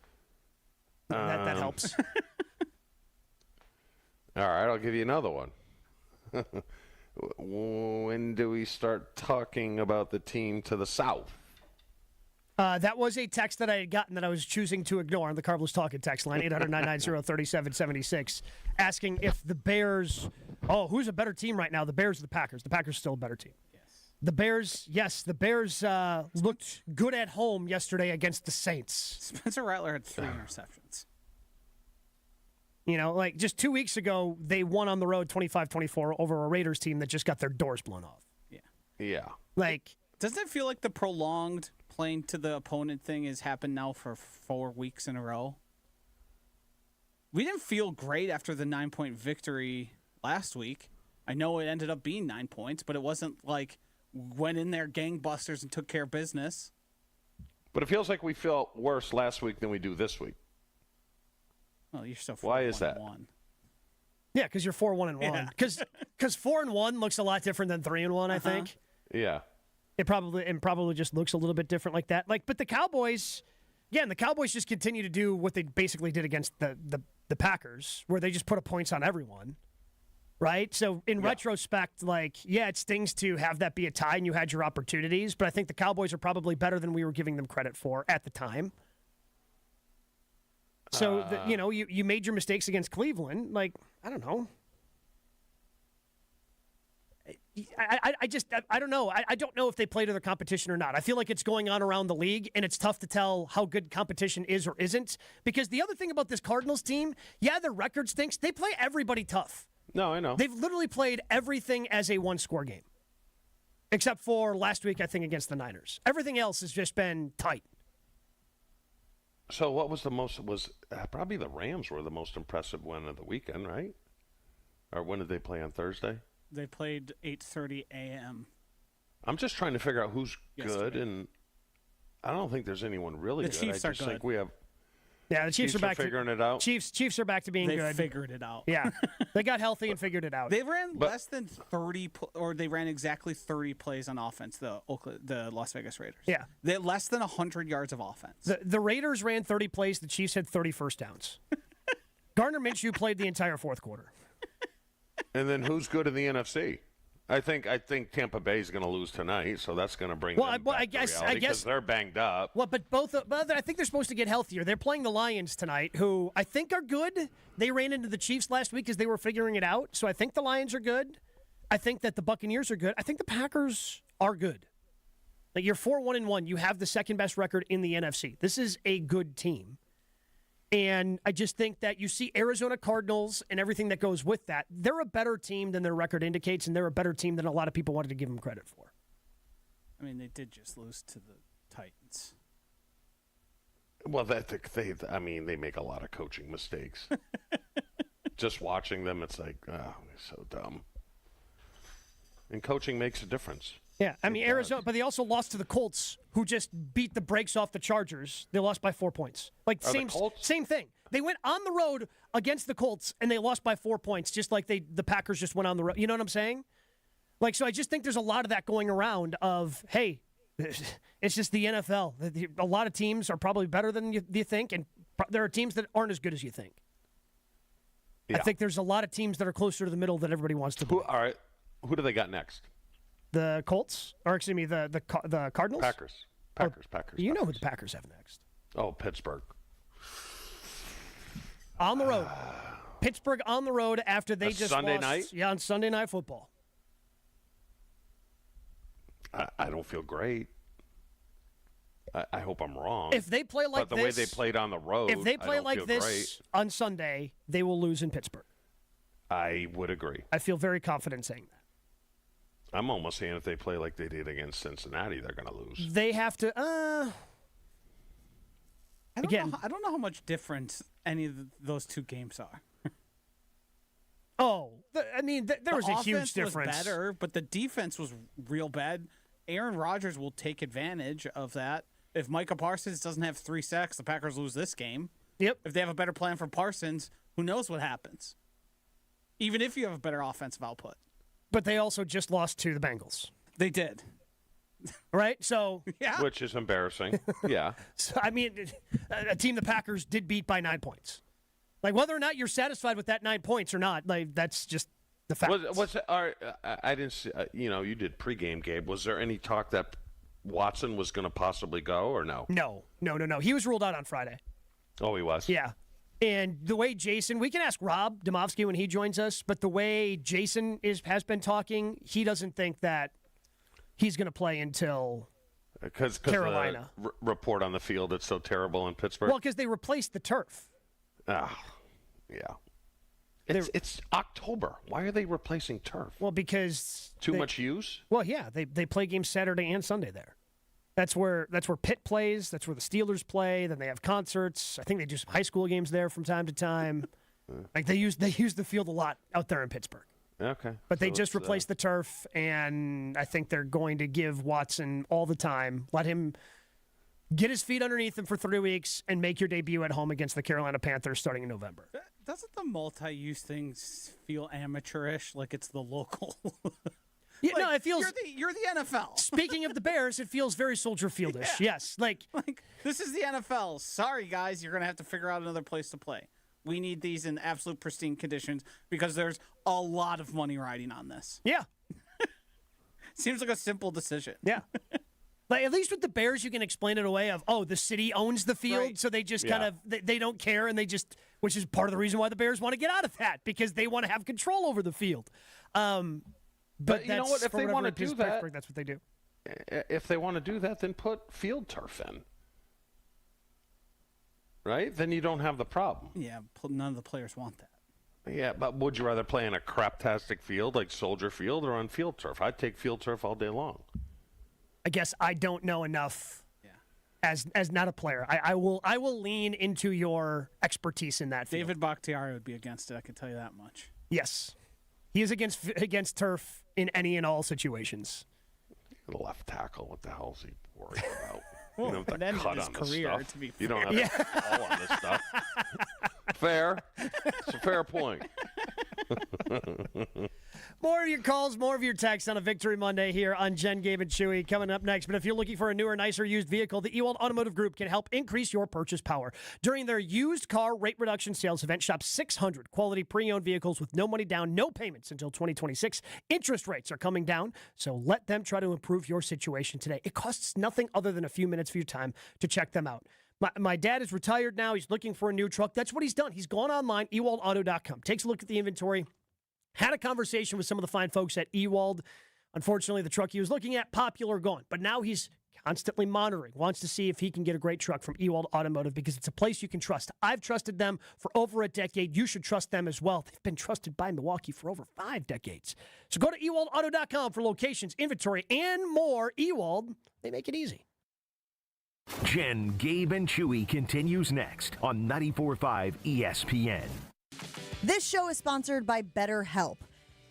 That helps. All right, I'll give you another one. When do we start talking about the team to the south? That was a text that I had gotten that I was choosing to ignore on the Cardinals Talking text line, 800-990-3776, asking if the Bears, who's a better team right now, the Bears or the Packers? The Packers still a better team. Yes. The Bears looked good at home yesterday against the Saints. Spencer Rattler had 3 interceptions. You know, like just 2 weeks ago, they won on the road 25-24 over a Raiders team that just got their doors blown off. Yeah. Like, doesn't it feel like the prolonged playing to the opponent thing has happened now for 4 weeks in a row? We didn't feel great after the 9-point victory last week. I know it ended up being 9 points, but it wasn't like went in there gangbusters and took care of business. But it feels like we felt worse last week than we do this week. Well, you're still 4-1-1. Why is that? Yeah, because you're 4-1-1. Yeah. Because 4-1 looks a lot different than 3-1. I think. Yeah. It probably just looks a little bit different like that. Like, but the Cowboys, the Cowboys just continue to do what they basically did against the Packers, where they just put up points on everyone, right? So in retrospect, it stings to have that be a tie and you had your opportunities, but I think the Cowboys are probably better than we were giving them credit for at the time. So you made your mistakes against Cleveland. Like, I don't know. I don't know. I don't know if they play to their competition or not. I feel like it's going on around the league, and it's tough to tell how good competition is or isn't. Because the other thing about this Cardinals team, their record stinks. They play everybody tough. No, I know. They've literally played everything as a one-score game. Except for last week, I think, against the Niners. Everything else has just been tight. So what was probably the Rams were the most impressive win of the weekend, right? Or when did they play on Thursday? They played 8:30 a.m. I'm just trying to figure out who's yesterday. good, and I don't think there's anyone really good. The Chiefs are good. Think we have. Yeah, the Chiefs are back figuring it out. Chiefs are back to being good. They figured it out. Yeah, they got healthy and figured it out. They ran less than 30, or they ran exactly 30 plays on offense. The Las Vegas Raiders. Yeah, they had less than 100 yards of offense. The Raiders ran 30 plays. The Chiefs had 30 first downs. Gardner Minshew played the entire fourth quarter. And then who's good in the NFC? I think Tampa Bay is going to lose tonight, so that's going to bring them back I guess because they're banged up. Well, but I think they're supposed to get healthier. They're playing the Lions tonight, who I think are good. They ran into the Chiefs last week as they were figuring it out, so I think the Lions are good. I think that the Buccaneers are good. I think the Packers are good. Like, you're 4-1-1. You have the second best record in the NFC. This is a good team. And I just think that you see Arizona Cardinals and everything that goes with that. They're a better team than their record indicates, and they're a better team than a lot of people wanted to give them credit for. I mean, they did just lose to the Titans. Well, they make a lot of coaching mistakes. Just watching them, it's like, they're so dumb. And coaching makes a difference. Yeah, I mean, Arizona, but they also lost to the Colts, who just beat the brakes off the Chargers. They lost by 4 points. Like, same thing. They went on the road against the Colts, and they lost by 4 points, just like the Packers just went on the road. You know what I'm saying? Like, so I just think there's a lot of that going around of, hey, it's just the NFL. A lot of teams are probably better than you think, and there are teams that aren't as good as you think. Yeah. I think there's a lot of teams that are closer to the middle than everybody wants to be. All right, who do they got next? The Colts, or excuse me, the Cardinals? Packers. You know who the Packers have next. Oh, Pittsburgh. On the road. Pittsburgh on the road after they just Sunday lost. night? Yeah, on Sunday Night Football. I don't feel great. I hope I'm wrong. If they play like but the this, way they played on the road, if they play I don't like feel this great. on Sunday, they will lose in Pittsburgh. I would agree. I feel very confident saying that. I'm almost saying if they play like they did against Cincinnati, they're going to lose. They have to. I don't know how much difference any of those two games are. There was a huge difference. Was better, but the defense was real bad. Aaron Rodgers will take advantage of that. If Micah Parsons doesn't have 3 sacks, the Packers lose this game. Yep. If they have a better plan for Parsons, who knows what happens? Even if you have a better offensive output. But they also just lost to the Bengals. They did. Right? So yeah. Which is embarrassing. Yeah. So, a team the Packers did beat by 9 points. Like, whether or not you're satisfied with that 9 points or not, like, that's just the fact. I didn't see, you did pregame, Gabe. Was there any talk that Watson was going to possibly go or no? No. He was ruled out on Friday. Oh, he was? Yeah. And the way Jason, we can ask Rob Domofsky when he joins us, but the way Jason has been talking, he doesn't think that he's going to play until Carolina. The report on the field, it's so terrible in Pittsburgh. Well, because they replaced the turf. Yeah. It's October. Why are they replacing turf? Well, because too much use? Well, yeah, they play games Saturday and Sunday there. That's where Pitt plays. That's where the Steelers play. Then they have concerts. I think they do some high school games there from time to time. Like they use the field a lot out there in Pittsburgh. Okay. But they just replaced the turf, and I think they're going to give Watson all the time. Let him get his feet underneath him for 3 weeks and make your debut at home against the Carolina Panthers starting in November. Doesn't the multi-use thing feel amateurish? Like it's the local. Yeah, no, it feels. You're the NFL. Speaking of the Bears, it feels very Soldier Fieldish. Yeah. Yes, like this is the NFL. Sorry, guys, you're gonna have to figure out another place to play. We need these in absolute pristine conditions because there's a lot of money riding on this. Yeah, seems like a simple decision. Yeah, like at least with the Bears, you can explain it away of the city owns the field, right. So they just kind of they don't care, and they just, which is part of the reason why the Bears want to get out of that because they want to have control over the field. But you know what? If they want to do that, that's what they do. If they want to do that, then put field turf in. Right? Then you don't have the problem. Yeah, none of the players want that. Yeah, but would you rather play in a craptastic field like Soldier Field or on field turf? I'd take field turf all day long. I guess I don't know enough. Yeah. As not a player, I will lean into your expertise in that field. David Bakhtiari would be against it. I can tell you that much. Yes. He is against turf in any and all situations. Left tackle, what the hell is he worried about? Well, you don't have to ended cut his on career, this stuff. to be You don't have to call on this stuff. Fair. It's a fair point. More of your calls, more of your texts on a Victory Monday here on Jen, Gabe, and Chewy coming up next. But if you're looking for a newer, nicer used vehicle, the Ewald Automotive Group can help increase your purchase power. During their used car rate reduction sales event, shop 600 quality pre-owned vehicles with no money down, no payments until 2026. Interest rates are coming down, so let them try to improve your situation today. It costs nothing other than a few minutes of your time to check them out. My dad is retired now. He's looking for a new truck. That's what he's done. He's gone online, ewaldauto.com, takes a look at the inventory, had a conversation with some of the fine folks at Ewald. Unfortunately, the truck he was looking at, popular, gone. But now he's constantly monitoring, wants to see if he can get a great truck from Ewald Automotive because it's a place you can trust. I've trusted them for over a decade. You should trust them as well. They've been trusted by Milwaukee for over 5 decades. So go to ewaldauto.com for locations, inventory, and more. Ewald, they make it easy. Jen, Gabe, and Chewy continues next on 94.5 ESPN. This show is sponsored by BetterHelp.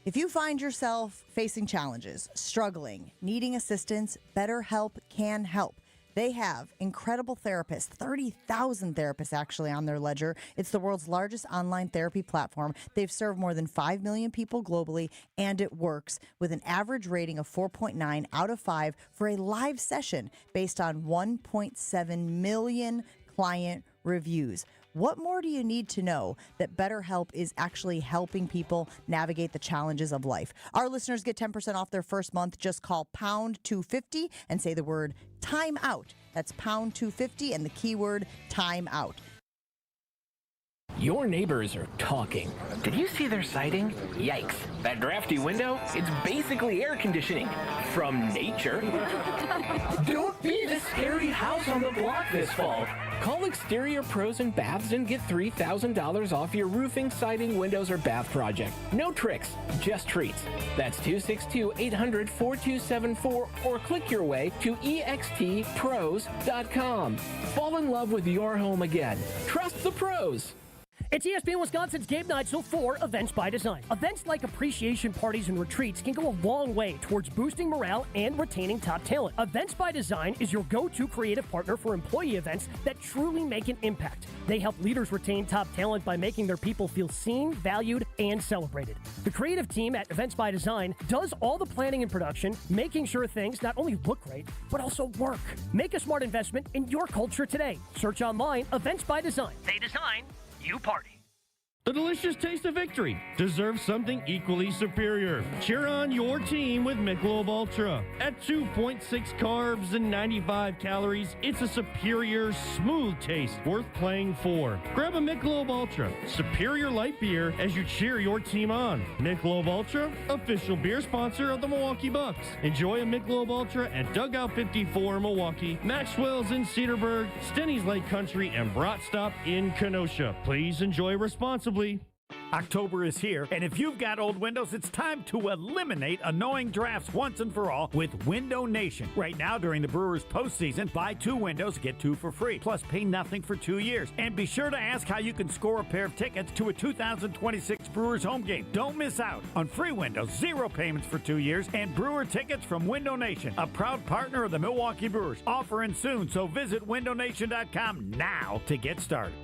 If you find yourself facing challenges, struggling, needing assistance, BetterHelp can help. They have incredible therapists, 30,000 therapists actually on their ledger. It's the world's largest online therapy platform. They've served more than 5 million people globally, and it works with an average rating of 4.9 out of 5 for a live session based on 1.7 million client reviews. What more do you need to know that BetterHelp is actually helping people navigate the challenges of life? Our listeners get 10% off their first month. Just call pound 250 and say the word time out. That's pound 250 and the keyword time out. Your neighbors are talking. Did you see their siding? Yikes. That drafty window? It's basically air conditioning. From nature. Don't be the scary house on the block this fall. Call Exterior Pros and Baths and get $3,000 off your roofing, siding, windows, or bath project. No tricks, just treats. That's 262-800-4274 or click your way to extpros.com. Fall in love with your home again. Trust the pros. It's ESPN Wisconsin's Game Night, so for Events by Design. Events like appreciation parties and retreats can go a long way towards boosting morale and retaining top talent. Events by Design is your go-to creative partner for employee events that truly make an impact. They help leaders retain top talent by making their people feel seen, valued, and celebrated. The creative team at Events by Design does all the planning and production, making sure things not only look great, but also work. Make a smart investment in your culture today. Search online, Events by Design. They design, you party. The delicious taste of victory deserves something equally superior. Cheer on your team with Michelob Ultra. At 2.6 carbs and 95 calories, it's a superior, smooth taste worth playing for. Grab a Michelob Ultra, superior light beer as you cheer your team on. Michelob Ultra, official beer sponsor of the Milwaukee Bucks. Enjoy a Michelob Ultra at Dugout 54 Milwaukee, Maxwell's in Cedarburg, Stenney's Lake Country, and Brat Stop in Kenosha. Please enjoy responsibly. October is here, and if you've got old windows, it's time to eliminate annoying drafts once and for all with Window Nation. Right now, during the Brewers postseason, buy 2 windows, get 2 for free, plus pay nothing for 2 years. And be sure to ask how you can score a pair of tickets to a 2026 Brewers home game. Don't miss out on free windows, 0 payments for 2 years, and Brewer tickets from Window Nation, a proud partner of the Milwaukee Brewers. Offering soon, so visit windownation.com now to get started.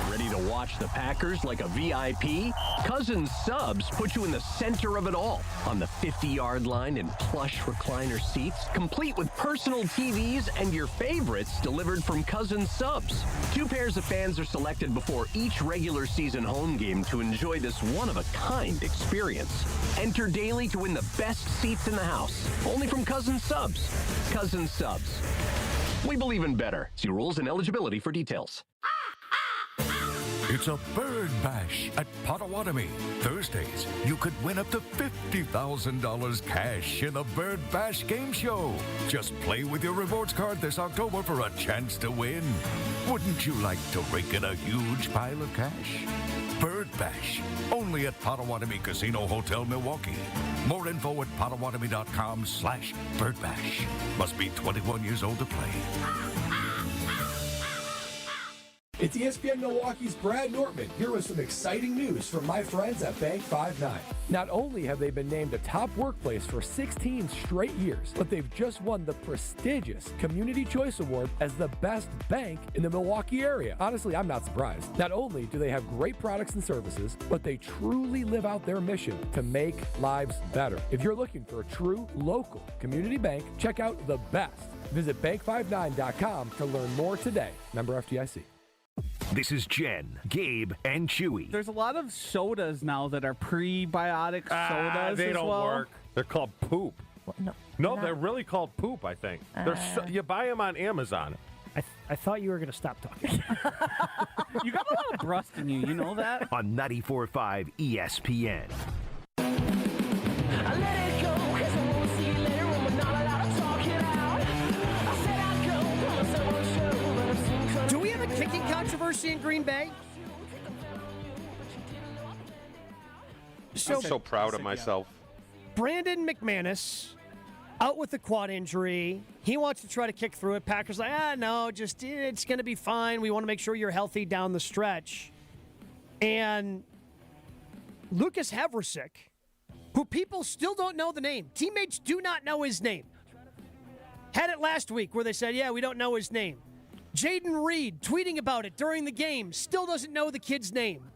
Ready to watch the Packers like a VIP? Cousins Subs put you in the center of it all on the 50-yard line in plush recliner seats, complete with personal TVs and your favorites delivered from Cousins Subs. 2 pairs of fans are selected before each regular season home game to enjoy this one-of-a-kind experience. Enter daily to win the best seats in the house, only from Cousins Subs. Cousins Subs. We believe in better. See rules and eligibility for details. It's a bird bash at Potawatomi. Thursdays, you could win up to $50,000 cash in the Bird Bash game show. Just play with your rewards card this October for a chance to win. Wouldn't you like to rake in a huge pile of cash? Bird Bash, only at Potawatomi Casino Hotel, Milwaukee. More info at potawatomi.com/birdbash. Must be 21 years old to play. It's ESPN Milwaukee's Brad Nortman here with some exciting news from my friends at Bank 5-9. Not only have they been named a top workplace for 16 straight years, but they've just won the prestigious Community Choice Award as the best bank in the Milwaukee area. Honestly, I'm not surprised. Not only do they have great products and services, but they truly live out their mission to make lives better. If you're looking for a true local community bank, check out the best. Visit bank59.com to learn more today. Member FDIC. This is Jen, Gabe, and Chewy. There's a lot of sodas now that are prebiotic sodas. They as don't well. work. They're called poop. No, they're really called poop, I think. You buy them on Amazon. I thought you were going to stop talking. You got a lot of brust in you. You know that? On 94.5 ESPN. Do we have a kicking controversy in Green Bay? I'm so proud of myself. Brandon McManus out with a quad injury. He wants to try to kick through it. Packers like, no, just it's going to be fine. We want to make sure you're healthy down the stretch. And Lucas Havrasik, who people still don't know the name. Teammates do not know his name. Had it last week where they said, we don't know his name. Jaden Reed tweeting about it during the game, still doesn't know the kid's name.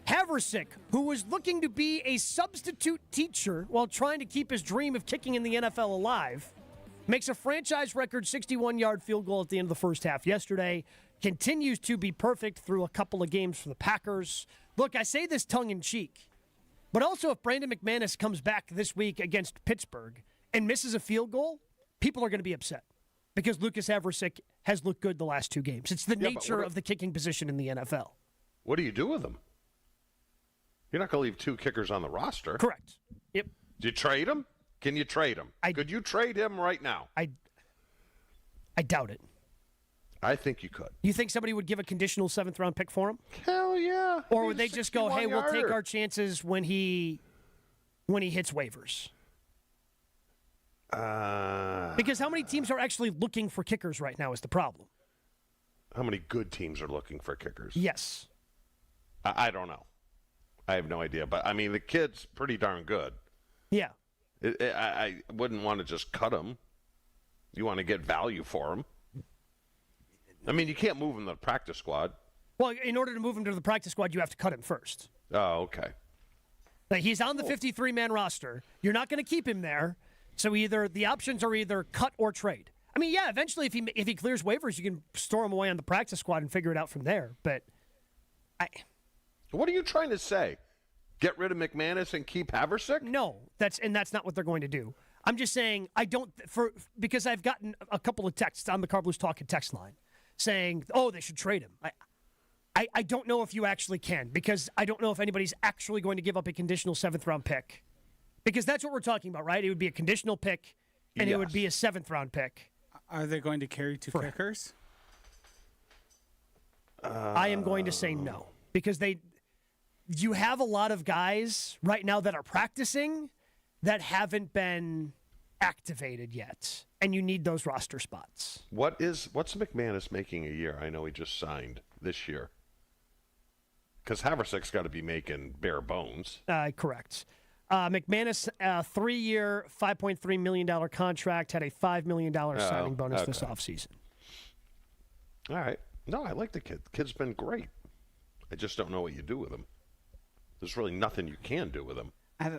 Havrasik, who was looking to be a substitute teacher while trying to keep his dream of kicking in the NFL alive, makes a franchise record 61-yard field goal at the end of the first half yesterday, continues to be perfect through a couple of games for the Packers. Look, I say this tongue-in-cheek, but also if Brandon McManus comes back this week against Pittsburgh and misses a field goal, people are going to be upset because Lucas Havrasik has looked good the last 2 games. It's the nature of the kicking position in the NFL. What do you do with them? You're not going to leave 2 kickers on the roster. Correct. Yep. Do you trade him? Can you trade him? Could you trade him right now? I doubt it. I think you could. You think somebody would give a conditional 7th-round pick for him? Hell yeah. Or would they just go, hey, we'll take our chances when he hits waivers? Because how many teams are actually looking for kickers right now is the problem. How many good teams are looking for kickers? Yes. I don't know. I have no idea. But, I mean, the kid's pretty darn good. Yeah. I wouldn't want to just cut him. You want to get value for him. I mean, you can't move him to the practice squad. Well, in order to move him to the practice squad, you have to cut him first. Oh, okay. Like, he's on the 53-man roster. You're not going to keep him there. So either the options are either cut or trade. I mean, yeah, eventually if he clears waivers, you can store him away on the practice squad and figure it out from there. But what are you trying to say? Get rid of McManus and keep Haversick? No, that's not what they're going to do. I'm just saying because I've gotten a couple of texts on the Car Blues Talking text line saying, oh, they should trade him. I don't know if you actually can, because I don't know if anybody's actually going to give up a conditional 7th-round pick. Because that's what we're talking about, right? It would be a conditional pick, and It would be a 7th-round pick. Are they going to carry 2 kickers? I am going to say no, because you have a lot of guys right now that are practicing that haven't been activated yet, and you need those roster spots. What's McManus making a year? I know he just signed this year. Because Haversick's got to be making bare bones. Correct. McManus, 3-year, $5.3 million contract, had a $5 million signing bonus this offseason. All right. No, I like the kid. The kid's been great. I just don't know what you do with him. There's really nothing you can do with him.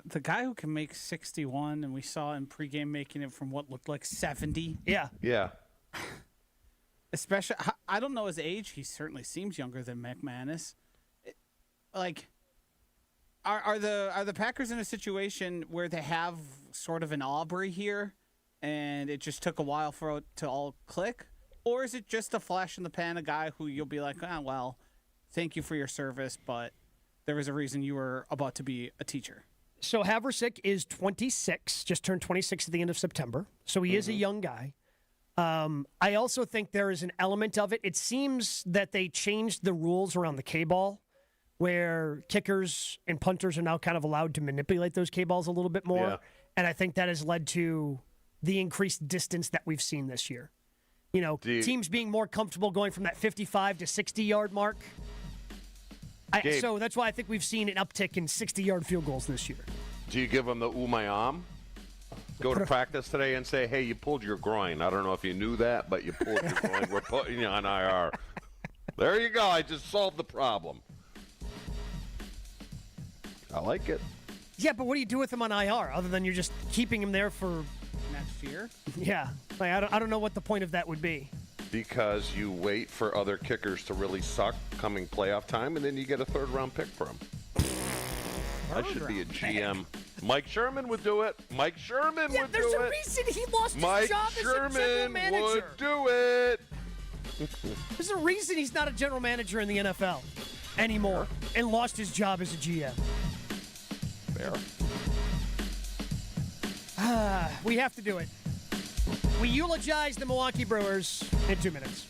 The guy who can make 61, and we saw in pregame making it from what looked like 70. Yeah. Yeah. Especially, I don't know his age. He certainly seems younger than McManus. Are the Packers in a situation where they have sort of an Aubrey here, and it just took a while for it to all click? Or is it just a flash in the pan, a guy who you'll be like, well, thank you for your service, but there was a reason you were about to be a teacher? So Haversick is 26, just turned 26 at the end of September. So he is a young guy. I also think there is an element of it. It seems that they changed the rules around the K-ball, where kickers and punters are now kind of allowed to manipulate those K-balls a little bit more. Yeah. And I think that has led to the increased distance that we've seen this year. Teams being more comfortable going from that 55 to 60-yard mark. So that's why I think we've seen an uptick in 60-yard field goals this year. Do you give them the umayam? Go to practice today and say, hey, you pulled your groin. I don't know if you knew that, but you pulled your groin. We're putting you on IR. There you go. I just solved the problem. I like it. Yeah, but what do you do with him on IR other than you're just keeping him there for next year? Yeah. I don't know what the point of that would be. Because you wait for other kickers to really suck coming playoff time, and then you get a 3rd-round pick for him. I should be a GM. Mike Sherman would do it. Mike Sherman would do it. There's a reason he lost his job as a general manager. Mike Sherman would do it. There's a reason he's not a general manager in the NFL anymore and lost his job as a GM. Fair. We have to do it. We eulogize the Milwaukee Brewers in 2 minutes.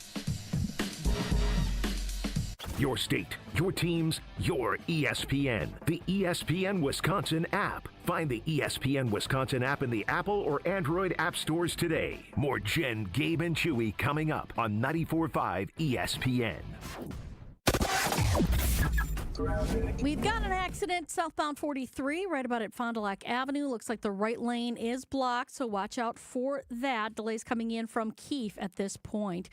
Your state, your teams, your ESPN. The ESPN Wisconsin app. Find the ESPN Wisconsin app in the Apple or Android app stores today. More Jen, Gabe, and Chewy coming up on 94.5 ESPN. We've got an accident southbound 43 right about at Fond du Lac Avenue. Looks like the right lane is blocked, so watch out for that. Delays coming in from Keefe at this point.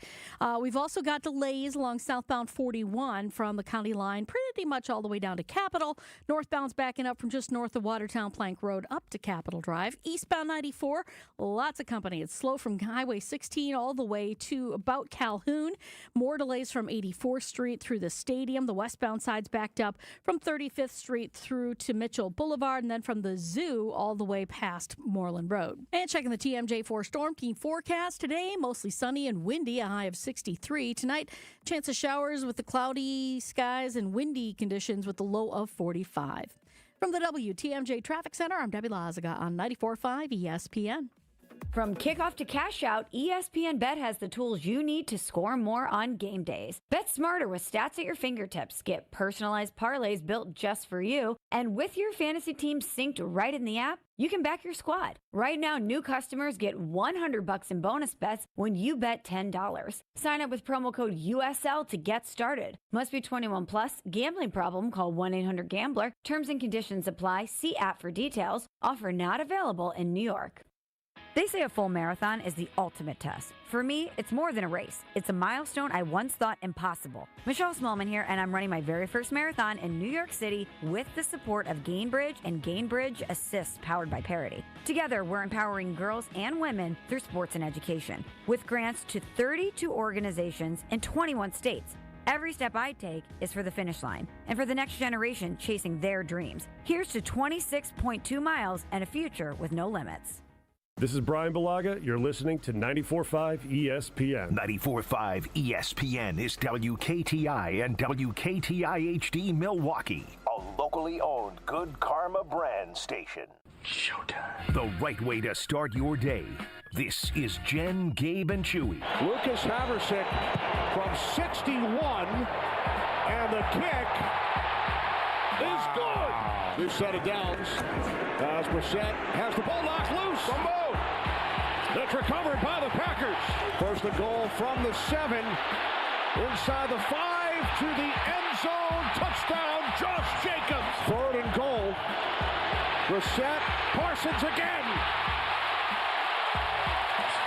We've also got delays along southbound 41 from the county line pretty much all the way down to Capitol. Northbound's backing up from just north of Watertown Plank Road up to Capitol Drive. Eastbound 94, lots of company. It's slow from Highway 16 all the way to about Calhoun. More delays from 84th Street through the stadium. The westbound side's back backed up from 35th Street through to Mitchell Boulevard, and then from the zoo all the way past Moreland Road. And checking the TMJ4 Storm Team forecast today, mostly sunny and windy, a high of 63. Tonight, chance of showers with the cloudy skies and windy conditions with the low of 45. From the WTMJ Traffic Center, I'm Debbie Lazaga on 94.5 ESPN. From kickoff to cash out, ESPN Bet has the tools you need to score more on game days. Bet smarter with stats at your fingertips. Get personalized parlays built just for you. And with your fantasy team synced right in the app, you can back your squad. Right now, new customers get $100 in bonus bets when you bet $10. Sign up with promo code USL to get started. Must be 21 plus. Gambling problem? Call 1-800-GAMBLER. Terms and conditions apply. See app for details. Offer not available in New York. They say a full marathon is the ultimate test. For me, it's more than a race. It's a milestone I once thought impossible. Michelle Smallman here, and I'm running my very first marathon in New York City with the support of Gainbridge and Gainbridge Assist powered by Parity. Together, we're empowering girls and women through sports and education. With grants to 32 organizations in 21 states. Every step I take is for the finish line and for the next generation chasing their dreams. Here's to 26.2 miles and a future with no limits. This is Brian Balaga. You're listening to 94.5 ESPN. 94.5 ESPN is WKTI and WKTI HD Milwaukee, a locally owned Good Karma brand station. Showtime. The right way to start your day. This is Jen, Gabe, and Chewy. Lucas Haversick from 61, and the kick is good. New set of downs as Brissett has the ball knocked loose. That's recovered by the Packers. First and goal from the 7, inside the 5 to the end zone. Touchdown, Josh Jacobs. Third and goal. Brissett, Parsons again.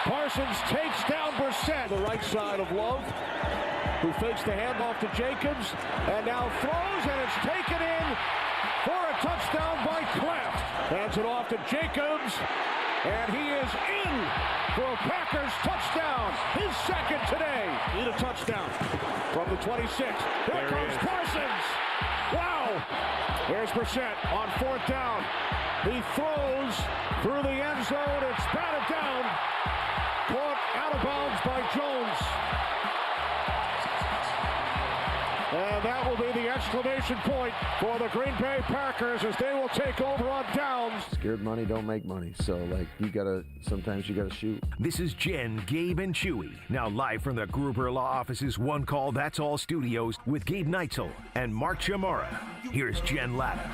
Parsons takes down Brissett. The right side of Love, who fakes the handoff to Jacobs, and now throws, and it's taken in for a touchdown by Kraft. Hands it off to Jacobs, and he is in for a Packers touchdown. His second today. Need a touchdown from the 26. Here comes Parsons. Wow. Here's Brissett on fourth down. He throws through the end zone. It's batted down. Caught out of bounds by Jones. And that will be the exclamation point for the Green Bay Packers as they will take over on downs. Scared money don't make money. So, sometimes you gotta shoot. This is Jen, Gabe, and Chewy. Now live from the Gruber Law Office's One Call That's All studios with Gabe Neitzel and Mark Chamara. Here's Jen Latta.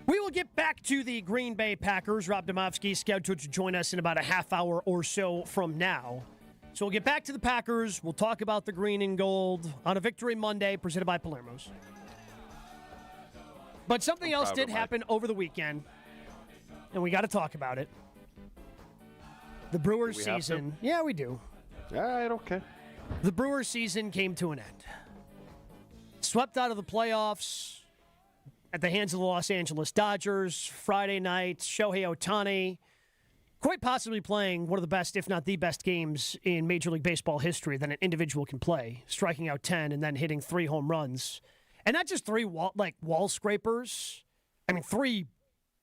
We will get back to the Green Bay Packers. Rob Domofsky scheduled to join us in about a half hour or so from now. So we'll get back to the Packers. We'll talk about the green and gold on a Victory Monday presented by Palermo's. But something else did happen over the weekend, and we got to talk about it. The Brewers season. Yeah, we do. All right, okay. The Brewers season came to an end. Swept out of the playoffs at the hands of the Los Angeles Dodgers. Friday night, Shohei Ohtani, quite possibly playing one of the best, if not the best games in Major League Baseball history that an individual can play, striking out 10 and then hitting 3 home runs. And not just 3 wall scrapers. I mean, 3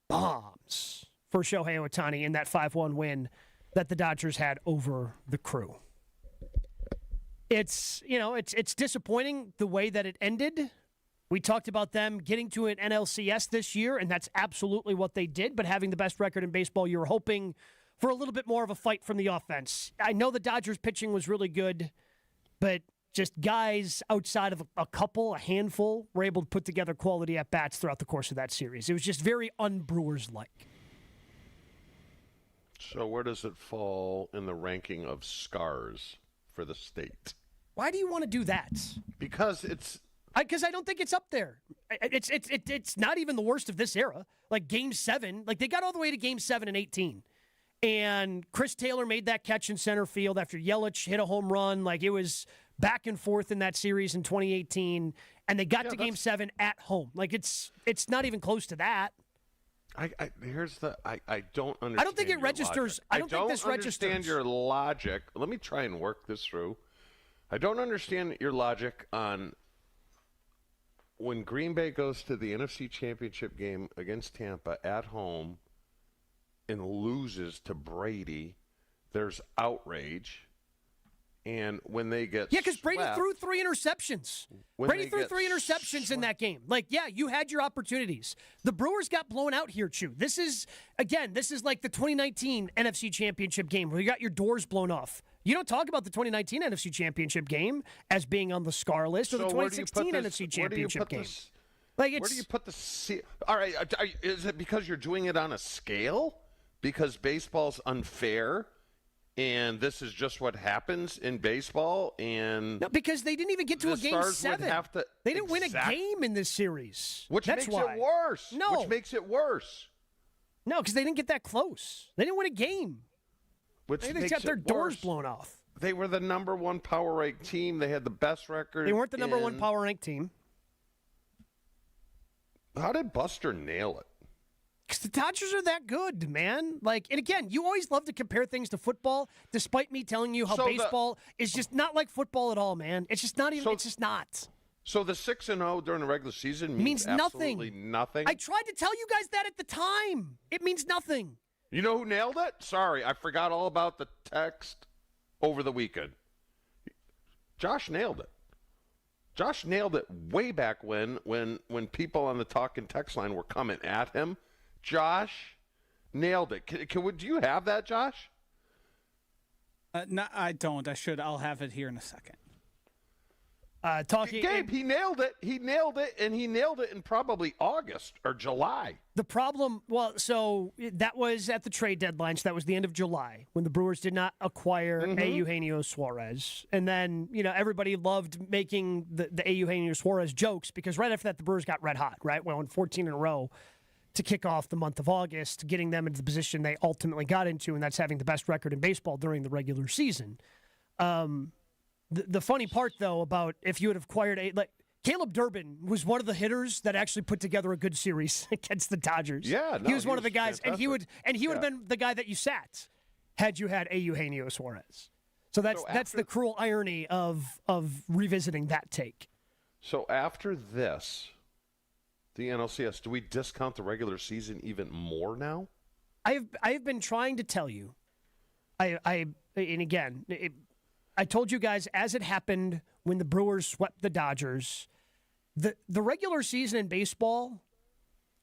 bombs for Shohei Ohtani in that 5-1 win that the Dodgers had over the Crew. It's disappointing the way that it ended. We talked about them getting to an NLCS this year, and that's absolutely what they did. But having the best record in baseball, you're hoping for a little bit more of a fight from the offense. I know the Dodgers pitching was really good, but just guys outside of a handful, were able to put together quality at-bats throughout the course of that series. It was just very un-Brewers-like. So where does it fall in the ranking of scars for the state? Why do you want to do that? Because it's... Because I don't think it's up there. It's not even the worst of this era. Like Game 7, they got all the way to Game 7 in 18. And Chris Taylor made that catch in center field after Yelich hit a home run. It was back and forth in that series in 2018. And they got to Game 7 at home. It's not even close to that. I don't understand. I don't think it registers. Logic. I don't think this understand registers. your logic. Let me try and work this through. I don't understand your logic on when Green Bay goes to the NFC Championship game against Tampa at home and loses to Brady. There's outrage. And when they get because Brady threw 3 interceptions. Brady threw 3 interceptions in that game. Like, yeah, you had your opportunities. The Brewers got blown out here, Chew. This is like the 2019 NFC Championship game where you got your doors blown off. You don't talk about the 2019 NFC Championship game as being on the scar list or the 2016 NFC Championship game. Where do you put the all right, is it because you're doing it on a scale? Because baseball's unfair? And this is just what happens in baseball, and no, because they didn't even get to a game 7. They didn't win a game in this series, which makes it worse. No, which makes it worse. No, because they didn't get that close. They didn't win a game. They got their doors blown off. They were the number 1 power ranked team. They had the best record. They weren't the number 1 power ranked team. How did Buster nail it? Because the Dodgers are that good, man. Like, and again, you always love to compare things to football, despite me telling you how baseball is just not like football at all, man. It's just not even. It's just not. So the 6-0 during the regular season means absolutely nothing. I tried to tell you guys that at the time. It means nothing. You know who nailed it? Sorry, I forgot all about the text over the weekend. Josh nailed it. Josh nailed it way back when people on the talk and text line were coming at him. Josh nailed it. Do you have that, Josh? No, I don't. I should. I'll have it here in a second. Gabe, he nailed it. He nailed it, and he nailed it in probably August or July. The problem, so that was at the trade deadline. So that was the end of July when the Brewers did not acquire Eugenio Suarez. And then, everybody loved making the Eugenio Suarez jokes because right after that, the Brewers got red hot, right? Went 14 in a row to kick off the month of August, getting them into the position they ultimately got into, and that's having the best record in baseball during the regular season. The funny part, though, about if you had acquired Caleb Durbin was one of the hitters that actually put together a good series against the Dodgers. Yeah, he was one of the guys, fantastic. and he would have been the guy that you sat had you had Eugenio Suarez. So that's the cruel irony of revisiting that take. So after this, the NLCS, do we discount the regular season even more now? I've been trying to tell you. I told you guys as it happened when the Brewers swept the Dodgers, the regular season in baseball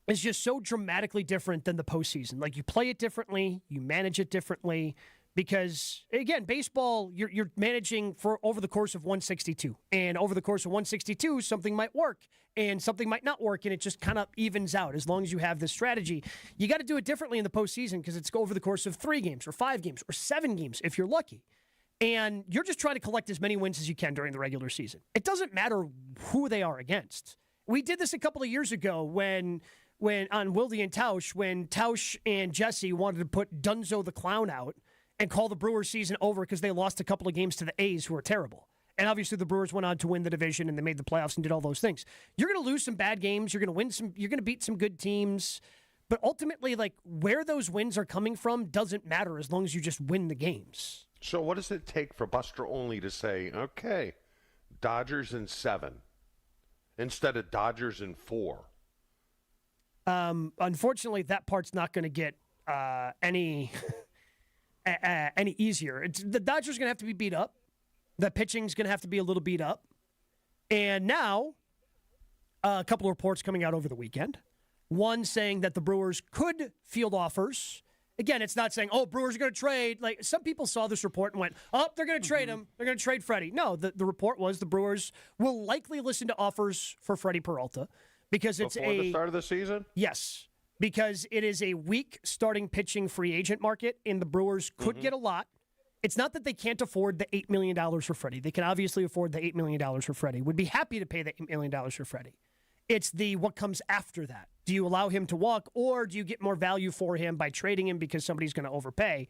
is just so dramatically different than the postseason. Like, you play it differently, you manage it differently, because, again, baseball, you're managing for over the course of 162. And over the course of 162, something might work and something might not work, and it just kind of evens out as long as you have this strategy. You got to do it differently in the postseason because it's over the course of 3 games or 5 games or 7 games if you're lucky. And you're just trying to collect as many wins as you can during the regular season. It doesn't matter who they are against. We did this a couple of years ago when on Wilde and Tausch, when Tausch and Jesse wanted to put Dunzo the Clown out and call the Brewers season over because they lost a couple of games to the A's, who are terrible. And obviously the Brewers went on to win the division and they made the playoffs and did all those things. You're going to lose some bad games. You're going to beat some good teams. But ultimately, where those wins are coming from doesn't matter as long as you just win the games. So what does it take for Buster Olney to say, okay, Dodgers in 7 instead of Dodgers in 4? Unfortunately, that part's not going to get any easier. The Dodgers are going to have to be beat up. The pitching's going to have to be a little beat up. And now, a couple of reports coming out over the weekend. One saying that the Brewers could field offers. Again, it's not saying, Brewers are going to trade. Like, some people saw this report and went, they're going to trade him. They're going to trade Freddie. No, the report was the Brewers will likely listen to offers for Freddie Peralta because it's before the start of the season? Yes, because it is a weak starting pitching free agent market, and the Brewers could get a lot. It's not that they can't afford the $8 million for Freddie. They can obviously afford the $8 million for Freddie. Would be happy to pay the $8 million for Freddie. It's what comes after that. Do you allow him to walk, or do you get more value for him by trading him because somebody's going to overpay?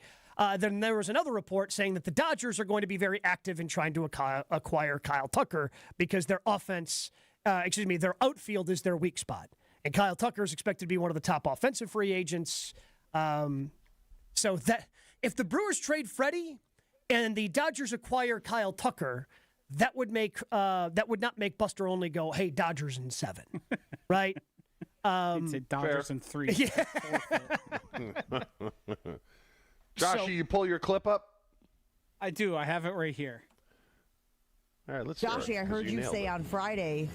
Then there was another report saying that the Dodgers are going to be very active in trying to acquire Kyle Tucker because their outfield is their weak spot. And Kyle Tucker is expected to be one of the top offensive free agents. So that if the Brewers trade Freddie and the Dodgers acquire Kyle Tucker, that would not make Buster Olney go, "Hey, Dodgers in 7," right? He'd say Dodgers in 3. Yeah. Joshy, you pull your clip up? I do. I have it right here. All right, let's Joshy, I heard you say on Friday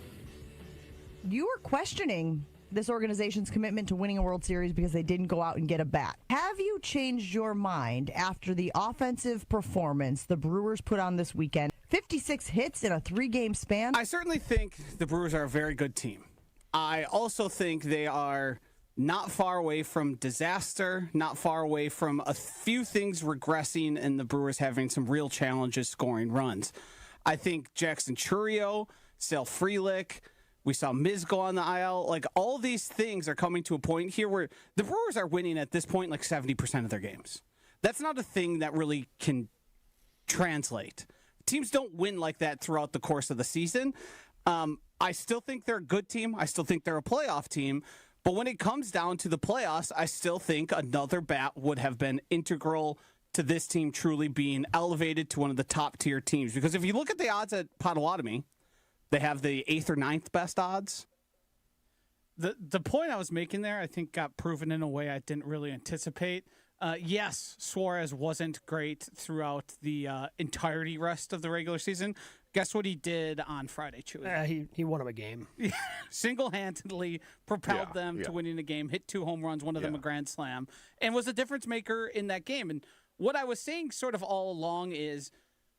you were questioning this organization's commitment to winning a World Series because they didn't go out and get a bat. Have you changed your mind after the offensive performance the Brewers put on this weekend? 56 hits in a 3-game span? I certainly think the Brewers are a very good team. I also think they are not far away from disaster, not far away from a few things regressing and the Brewers having some real challenges scoring runs. I think Jackson Chourio, Sale Frelick, we saw Miz go on the IL. Like, all these things are coming to a point here where the Brewers are winning at this point like 70% of their games. That's not a thing that really can translate. Teams don't win like that throughout the course of the season. I still think they're a good team. I still think they're a playoff team. But when it comes down to the playoffs, I still think another bat would have been integral to this team truly being elevated to one of the top-tier teams. Because if you look at the odds at Potawatomi, they have the 8th or 9th best odds. The point I was making there, I think, got proven in a way I didn't really anticipate. Yes, Suarez wasn't great throughout the entirety rest of the regular season. Guess what he did on Friday, Chewy? He won him a game. Single-handedly propelled them to winning the game, hit 2 home runs, one of them a grand slam, and was a difference maker in that game. And what I was saying sort of all along is,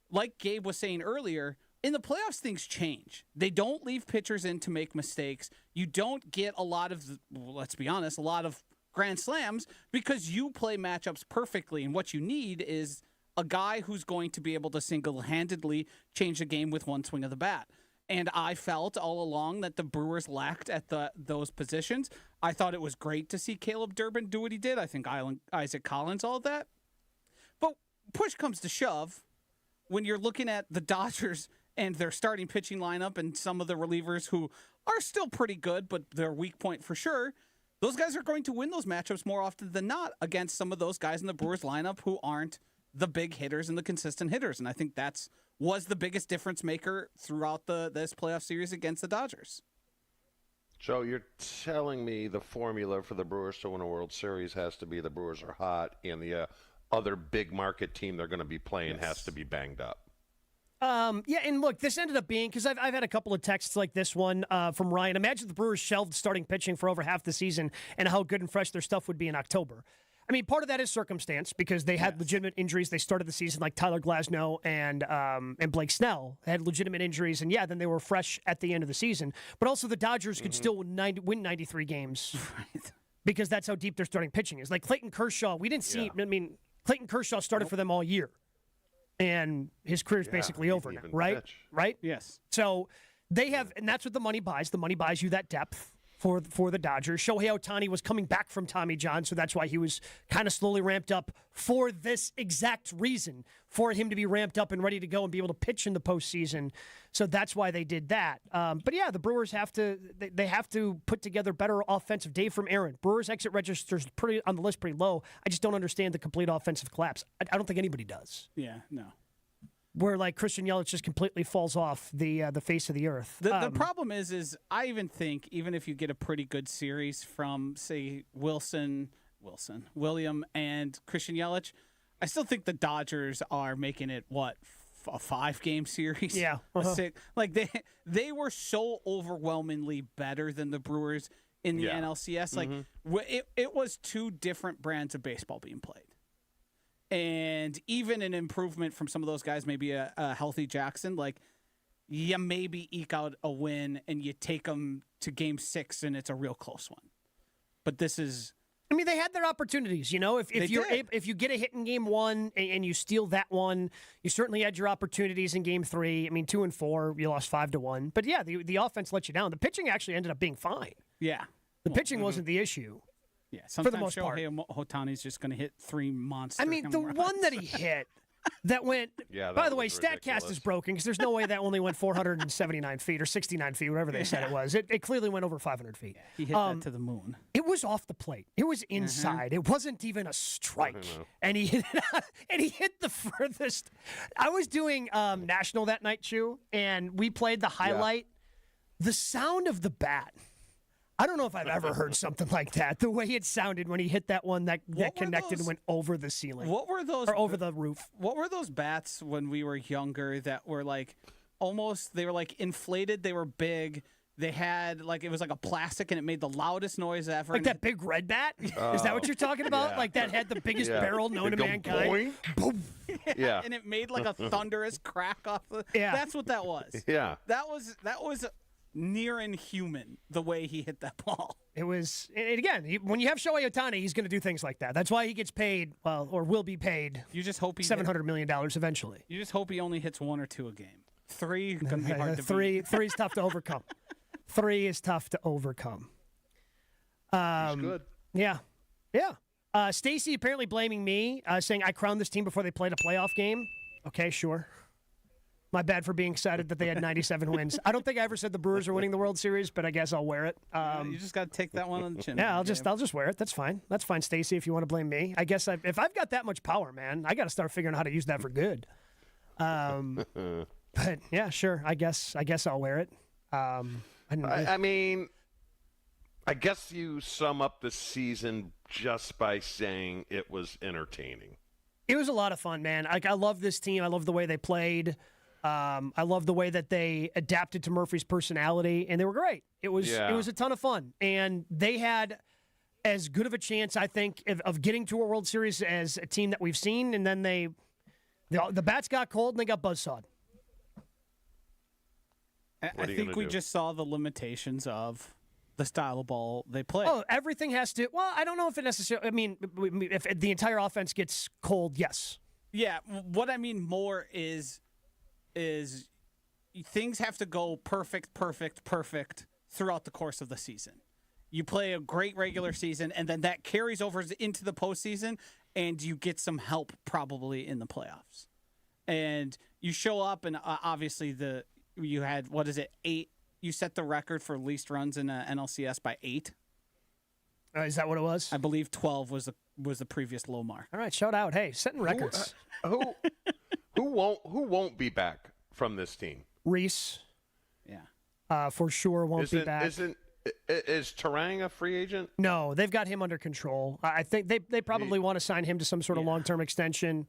like Gabe was saying earlier, in the playoffs, things change. They don't leave pitchers in to make mistakes. You don't get a lot of, let's be honest, a lot of grand slams because you play matchups perfectly. And what you need is a guy who's going to be able to single-handedly change the game with one swing of the bat. And I felt all along that the Brewers lacked at those positions. I thought it was great to see Caleb Durbin do what he did. I think Isaac Collins, all of that. But push comes to shove when you're looking at the Dodgers and their starting pitching lineup and some of the relievers who are still pretty good, but they're weak point for sure. Those guys are going to win those matchups more often than not against some of those guys in the Brewers lineup who aren't the big hitters and the consistent hitters. And I think was the biggest difference maker throughout this playoff series against the Dodgers. Joe, you're telling me the formula for the Brewers to win a World Series has to be the Brewers are hot and the other big market team they're going to be playing has to be banged up. Yeah, and look, this ended up being, because I've had a couple of texts like this one from Ryan. Imagine the Brewers shelved starting pitching for over half the season and how good and fresh their stuff would be in October. I mean, part of that is circumstance because they had legitimate injuries. They started the season like Tyler Glasnow and Blake Snell had legitimate injuries, and then they were fresh at the end of the season. But also the Dodgers could still win 93 games because that's how deep their starting pitching is. Like Clayton Kershaw, we didn't see. I mean, Clayton Kershaw started for them all year. And his career's basically over now, right? Pitch. Right? Yes. So they have, and that's what the money buys. The money buys you that depth for the Dodgers. Shohei Ohtani was coming back from Tommy John, so that's why he was kind of slowly ramped up for this exact reason, for him to be ramped up and ready to go and be able to pitch in the postseason. So that's why they did that. But yeah, the Brewers have to put together better offensive. Dave from Aaron. Brewers exit registers pretty on the list pretty low. I just don't understand the complete offensive collapse. I don't think anybody does. Yeah, no. Where like Christian Yelich just completely falls off the face of the earth. The problem is I even think even if you get a pretty good series from say William and Christian Yelich, I still think the Dodgers are making it a 5-game series. Yeah, a 6. Like they were so overwhelmingly better than the Brewers in the NLCS. Like it was 2 different brands of baseball being played. And even an improvement from some of those guys, maybe a healthy Jackson, like you maybe eke out a win and you take them to game 6 and it's a real close one. But this is, I mean, they had their opportunities. You know, if you get a hit in game 1 and you steal that one, you certainly had your opportunities in game 3. I mean, 2 and 4, you lost 5-1. But yeah, the offense let you down. The pitching actually ended up being fine. Yeah, the pitching wasn't the issue. Yeah, sometimes Shohei Ohtani's just going to hit 3 monsters. I mean, the one that he hit, that went. Yeah, that by the way, was StatCast ridiculous. is broken because there's no way that only went 479 feet or 69 feet, whatever they said it was. It clearly went over 500 feet. He hit that to the moon. It was off the plate. It was inside. It wasn't even a strike, and he hit it, and he hit the furthest. I was doing national that night, Chew, and we played the highlight. The sound of the bat. I don't know if I've ever heard something like that. The way it sounded when he hit that one that connected and went over the ceiling. What were those? Or over the roof. What were those bats when we were younger that were like they were like inflated? They were big. They had it was like a plastic and it made the loudest noise ever. Like that big red bat? Is that what you're talking about? Yeah. Like that had the biggest barrel known to mankind? Boing. Yeah. And it made like a thunderous crack off the. Yeah. That's what that was. Yeah. That was near inhuman the way he hit that ball. It was, and again, when you have Shohei Ohtani, he's going to do things like that. That's why he gets paid, or will be paid. You just hope he $700 million eventually. You just hope he only hits 1 or 2 a game. 3 gonna be hard to Three is tough to overcome. 3 is tough to overcome. He's good. Yeah. Stacy apparently blaming me, saying I crowned this team before they played a playoff game. Okay, sure. My bad for being excited that they had 97 wins. I don't think I ever said the Brewers are winning the World Series, but I guess I'll wear it. You just got to take that one on the chin. Yeah, I'll just wear it. That's fine. That's fine, Stacy. If you want to blame me, I guess if I've got that much power, man, I got to start figuring out how to use that for good. But yeah, sure. I guess I'll wear it. I mean, I guess you sum up the season just by saying it was entertaining. It was a lot of fun, man. I love this team. I love the way they played. I love the way that they adapted to Murphy's personality, and they were great. It was a ton of fun, and they had as good of a chance, I think, of getting to a World Series as a team that we've seen. And then the bats got cold and they got buzzsawed. I think we just saw the limitations of the style of ball they play. Oh, everything has to. Well, I don't know if it necessarily. I mean, if the entire offense gets cold, yes. Yeah, what I mean more is things have to go perfect throughout the course of the season. You play a great regular season, and then that carries over into the postseason, and you get some help probably in the playoffs. And you show up, and obviously you had, 8? You set the record for least runs in NLCS by 8. Is that what it was? I believe 12 was the previous low mark. All right, shout out. Hey, setting records. Who won't be back from this team? Reese. Yeah. For sure won't be back. Is Terang a free agent? No, they've got him under control. I think they probably want to sign him to some sort of long-term extension.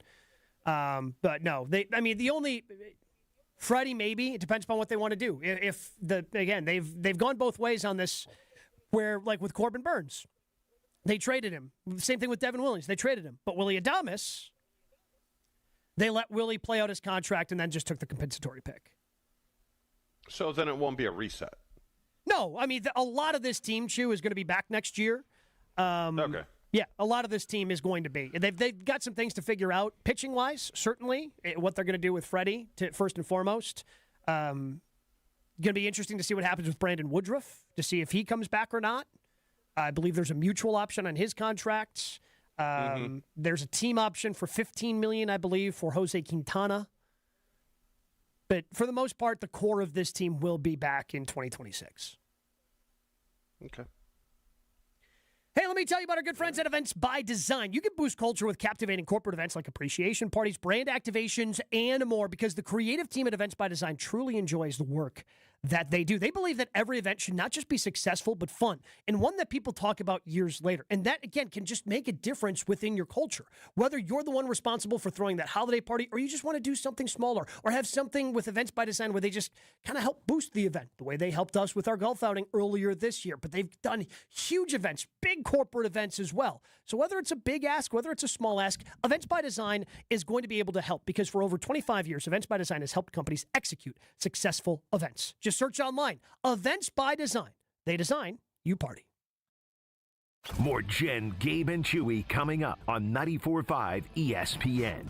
But no, the only Freddie maybe. It depends upon what they want to do. They've gone both ways on this. Where like with Corbin Burns, they traded him. Same thing with Devin Williams. They traded him. But Willie Adames, they let Willie play out his contract and then just took the compensatory pick. So then it won't be a reset. No, I mean, a lot of this team, Chew, is going to be back next year. Okay. Yeah, a lot of this team is going to be. They've got some things to figure out, pitching-wise, certainly, what they're going to do with Freddie, first and foremost. Going to be interesting to see what happens with Brandon Woodruff, to see if he comes back or not. I believe there's a mutual option on his contract. There's a team option for $15 million, I believe, for Jose Quintana. But for the most part, the core of this team will be back in 2026. Okay. Hey, let me tell you about our good friends at Events by Design. You can boost culture with captivating corporate events like appreciation parties, brand activations, and more because the creative team at Events by Design truly enjoys the work that they do. They believe that every event should not just be successful, but fun, and one that people talk about years later. And that, again, can just make a difference within your culture. Whether you're the one responsible for throwing that holiday party, or you just want to do something smaller, or have something with Events by Design where they just kind of help boost the event, the way they helped us with our golf outing earlier this year. But they've done huge events, big corporate events as well. So whether it's a big ask, whether it's a small ask, Events by Design is going to be able to help because for over 25 years, Events by Design has helped companies execute successful events. Just search online, Events by Design. They design, you party. More Jen, Gabe, and Chewy coming up on 94.5 ESPN.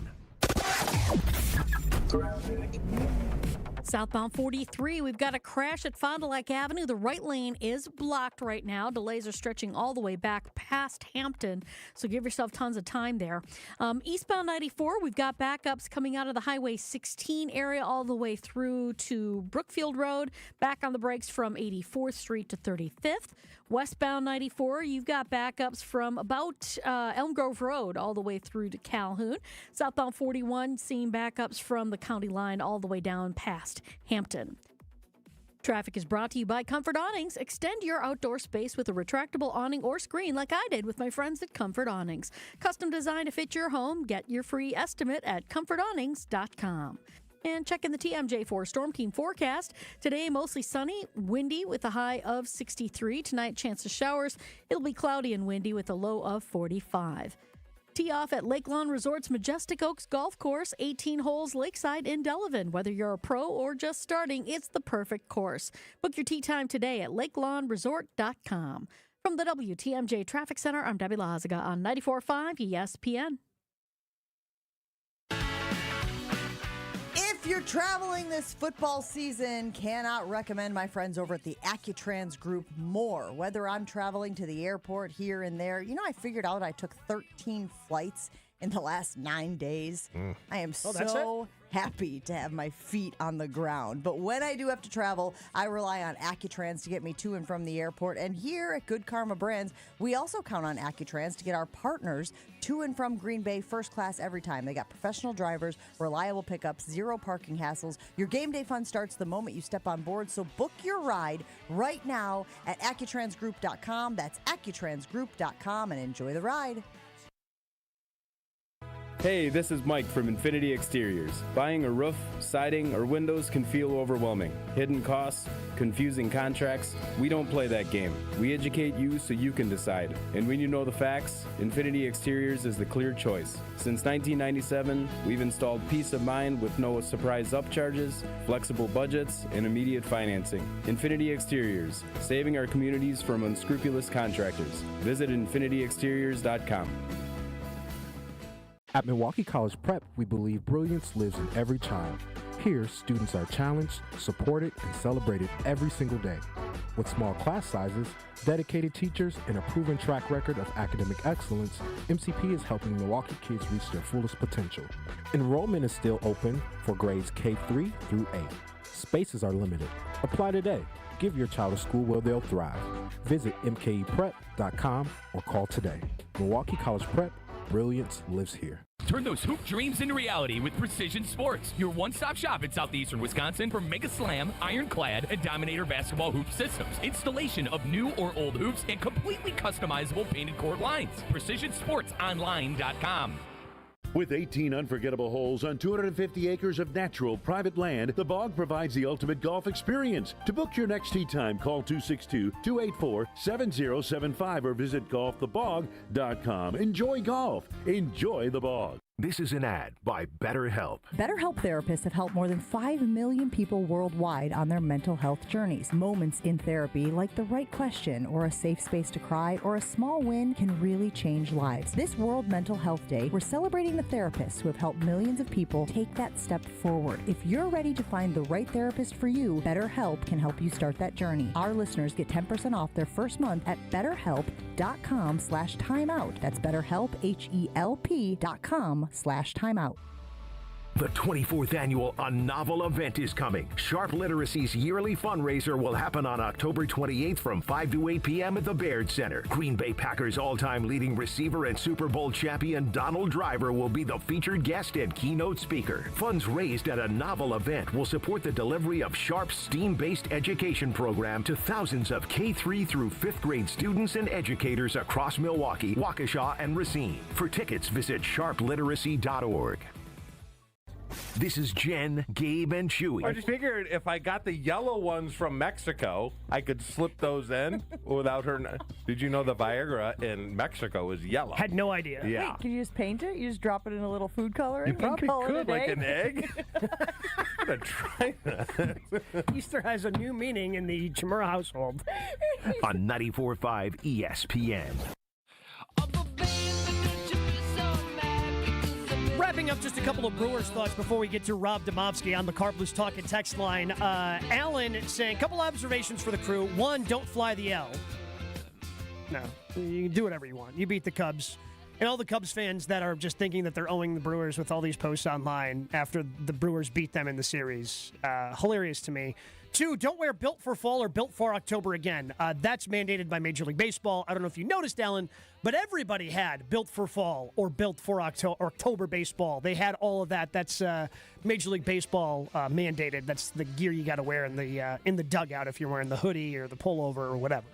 Southbound 43, we've got a crash at Fond du Lac Avenue. The right lane is blocked right now. Delays are stretching all the way back past Hampton, so give yourself tons of time there. Eastbound 94, we've got backups coming out of the Highway 16 area all the way through to Brookfield Road, back on the brakes from 84th Street to 35th. Westbound 94, you've got backups from about Elm Grove Road all the way through to Calhoun. Southbound 41, seeing backups from the county line all the way down past Hampton. Traffic is brought to you by Comfort Awnings. Extend your outdoor space with a retractable awning or screen like I did with my friends at Comfort Awnings. Custom designed to fit your home. Get your free estimate at comfortawnings.com. And checking the TMJ4 Storm Team forecast. Today, mostly sunny, windy with a high of 63. Tonight, chance of showers. It'll be cloudy and windy with a low of 45. Tee off at Lake Lawn Resort's Majestic Oaks Golf Course, 18 holes lakeside in Delavan. Whether you're a pro or just starting, it's the perfect course. Book your tee time today at lakelawnresort.com. From the WTMJ Traffic Center, I'm Debbie Lazaga on 94.5 ESPN. If you're traveling this football season, cannot recommend my friends over at the AccuTrans Group more. Whether I'm traveling to the airport here and there, I figured out I took 13 flights in the last 9 days. I am so happy to have my feet on the ground. But when I do have to travel, I rely on AccuTrans to get me to and from the airport. And here at Good Karma Brands, we also count on AccuTrans to get our partners to and from Green Bay first class every time. They got professional drivers, reliable pickups, zero parking hassles. Your game day fun starts the moment you step on board. So book your ride right now at AccuTransGroup.com. That's AccuTransGroup.com and enjoy the ride. Hey, this is Mike from Infinity Exteriors. Buying a roof, siding, or windows can feel overwhelming. Hidden costs, confusing contracts. We don't play that game. We educate you so you can decide. And when you know the facts, Infinity Exteriors is the clear choice. Since 1997, we've installed peace of mind with no surprise upcharges, flexible budgets, and immediate financing. Infinity Exteriors, saving our communities from unscrupulous contractors. Visit infinityexteriors.com. At Milwaukee College Prep, we believe brilliance lives in every child. Here, students are challenged, supported, and celebrated every single day. With small class sizes, dedicated teachers, and a proven track record of academic excellence, MCP is helping Milwaukee kids reach their fullest potential. Enrollment is still open for grades K-3 through 8. Spaces are limited. Apply today. Give your child a school where they'll thrive. Visit mkeprep.com or call today. Milwaukee College Prep, brilliance lives here. Turn those hoop dreams into reality with Precision Sports, your one-stop shop in southeastern Wisconsin for Mega Slam, Ironclad, and Dominator basketball hoop systems. Installation of new or old hoops and completely customizable painted court lines. PrecisionSportsOnline.com. With 18 unforgettable holes on 250 acres of natural private land, the Bog provides the ultimate golf experience. To book your next tee time, call 262-284-7075 or visit golfthebog.com. Enjoy golf. Enjoy the Bog. This is an ad by BetterHelp. BetterHelp therapists have helped more than 5 million people worldwide on their mental health journeys. Moments in therapy, like the right question or a safe space to cry or a small win, can really change lives. This World Mental Health Day, we're celebrating the therapists who have helped millions of people take that step forward. If you're ready to find the right therapist for you, BetterHelp can help you start that journey. Our listeners get 10% off their first month at BetterHelp.com/timeout. That's BetterHelp, HELP.com/timeout. The 24th annual A Novel event is coming. Sharp Literacy's yearly fundraiser will happen on October 28th from 5 to 8 p.m. at the Baird Center. Green Bay Packers all-time leading receiver and Super Bowl champion Donald Driver will be the featured guest and keynote speaker. Funds raised at A Novel event will support the delivery of Sharp's STEAM-based education program to thousands of K-3 through 5th grade students and educators across Milwaukee, Waukesha, and Racine. For tickets, visit sharpliteracy.org. This is Jen, Gabe, and Chewy. I just figured if I got the yellow ones from Mexico, I could slip those in without her. Did you know the Viagra in Mexico is yellow? Had no idea. Yeah. Wait, can you just paint it? You just drop it in a little food coloring? You probably could, like an egg. I'm going to try that. Easter has a new meaning in the Chimera household. On 94.5 ESPN. Wrapping up just a couple of Brewers thoughts before we get to Rob Domofsky on the Car Blues Talk and text line. Alan saying, a couple observations for the crew. One, don't fly the L. No, you can do whatever you want. You beat the Cubs. And all the Cubs fans that are just thinking that they're owing the Brewers with all these posts online after the Brewers beat them in the series. Hilarious to me. Two, don't wear Built for Fall or Built for October again. That's mandated by Major League Baseball. I don't know if you noticed, Alan, but everybody had Built for Fall or Built for October baseball. They had all of that. That's Major League Baseball mandated. That's the gear you got to wear in the dugout if you're wearing the hoodie or the pullover or whatever.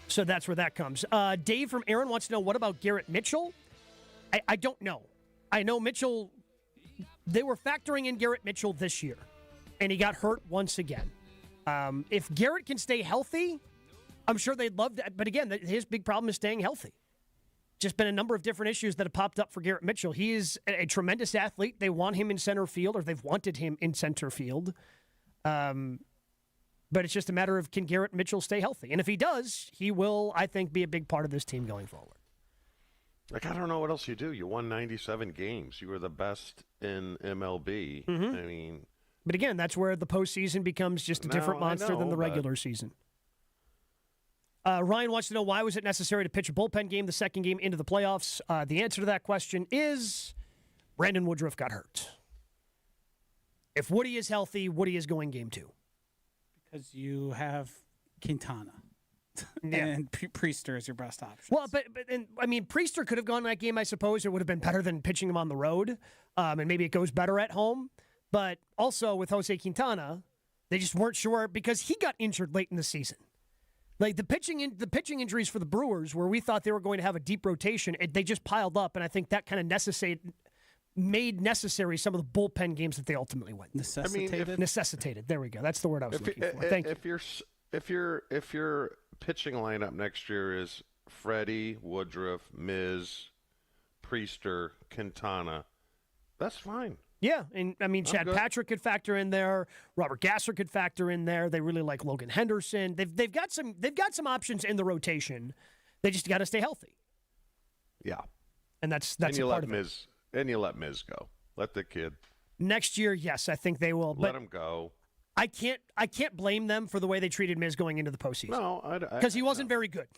So that's where that comes. Dave from Aaron wants to know, what about Garrett Mitchell? I don't know. I know Mitchell, they were factoring in Garrett Mitchell this year, and he got hurt once again. If Garrett can stay healthy, I'm sure they'd love that. But again, his big problem is staying healthy. Just been a number of different issues that have popped up for Garrett Mitchell. He is a tremendous athlete. They want him in center field, or they've wanted him in center field. But it's just a matter of, can Garrett Mitchell stay healthy? And if he does, he will, I think, be a big part of this team going forward. Like, I don't know what else you do. You won 97 games. You were the best in MLB. Mm-hmm. I mean... But again, that's where the postseason becomes just a different monster than the regular season. Ryan wants to know, why was it necessary to pitch a bullpen game the second game into the playoffs? The answer to that question is Brandon Woodruff got hurt. If Woody is healthy, Woody is going game 2. Because you have Quintana. And Priester is your best option. Well, but I mean, Priester could have gone that game, I suppose. It would have been better than pitching him on the road. And maybe it goes better at home. But also with Jose Quintana, they just weren't sure because he got injured late in the season. Like the pitching injuries for the Brewers, where we thought they were going to have a deep rotation, they just piled up. And I think that kind of made necessary some of the bullpen games that they ultimately won. Necessitated. There we go. That's the word I was looking for. Thank you. If your pitching lineup next year is Freddie, Woodruff, Miz, Priester, Quintana, that's fine. Yeah, and I mean, Chad Patrick could factor in there. Robert Gasser could factor in there. They really like Logan Henderson. They've got some options in the rotation. They just got to stay healthy. Yeah, and that's a part of it. And you let Miz go. Let the kid. Next year, yes, I think they will. Let him go. I can't blame them for the way they treated Miz going into the postseason. No, because he wasn't very good.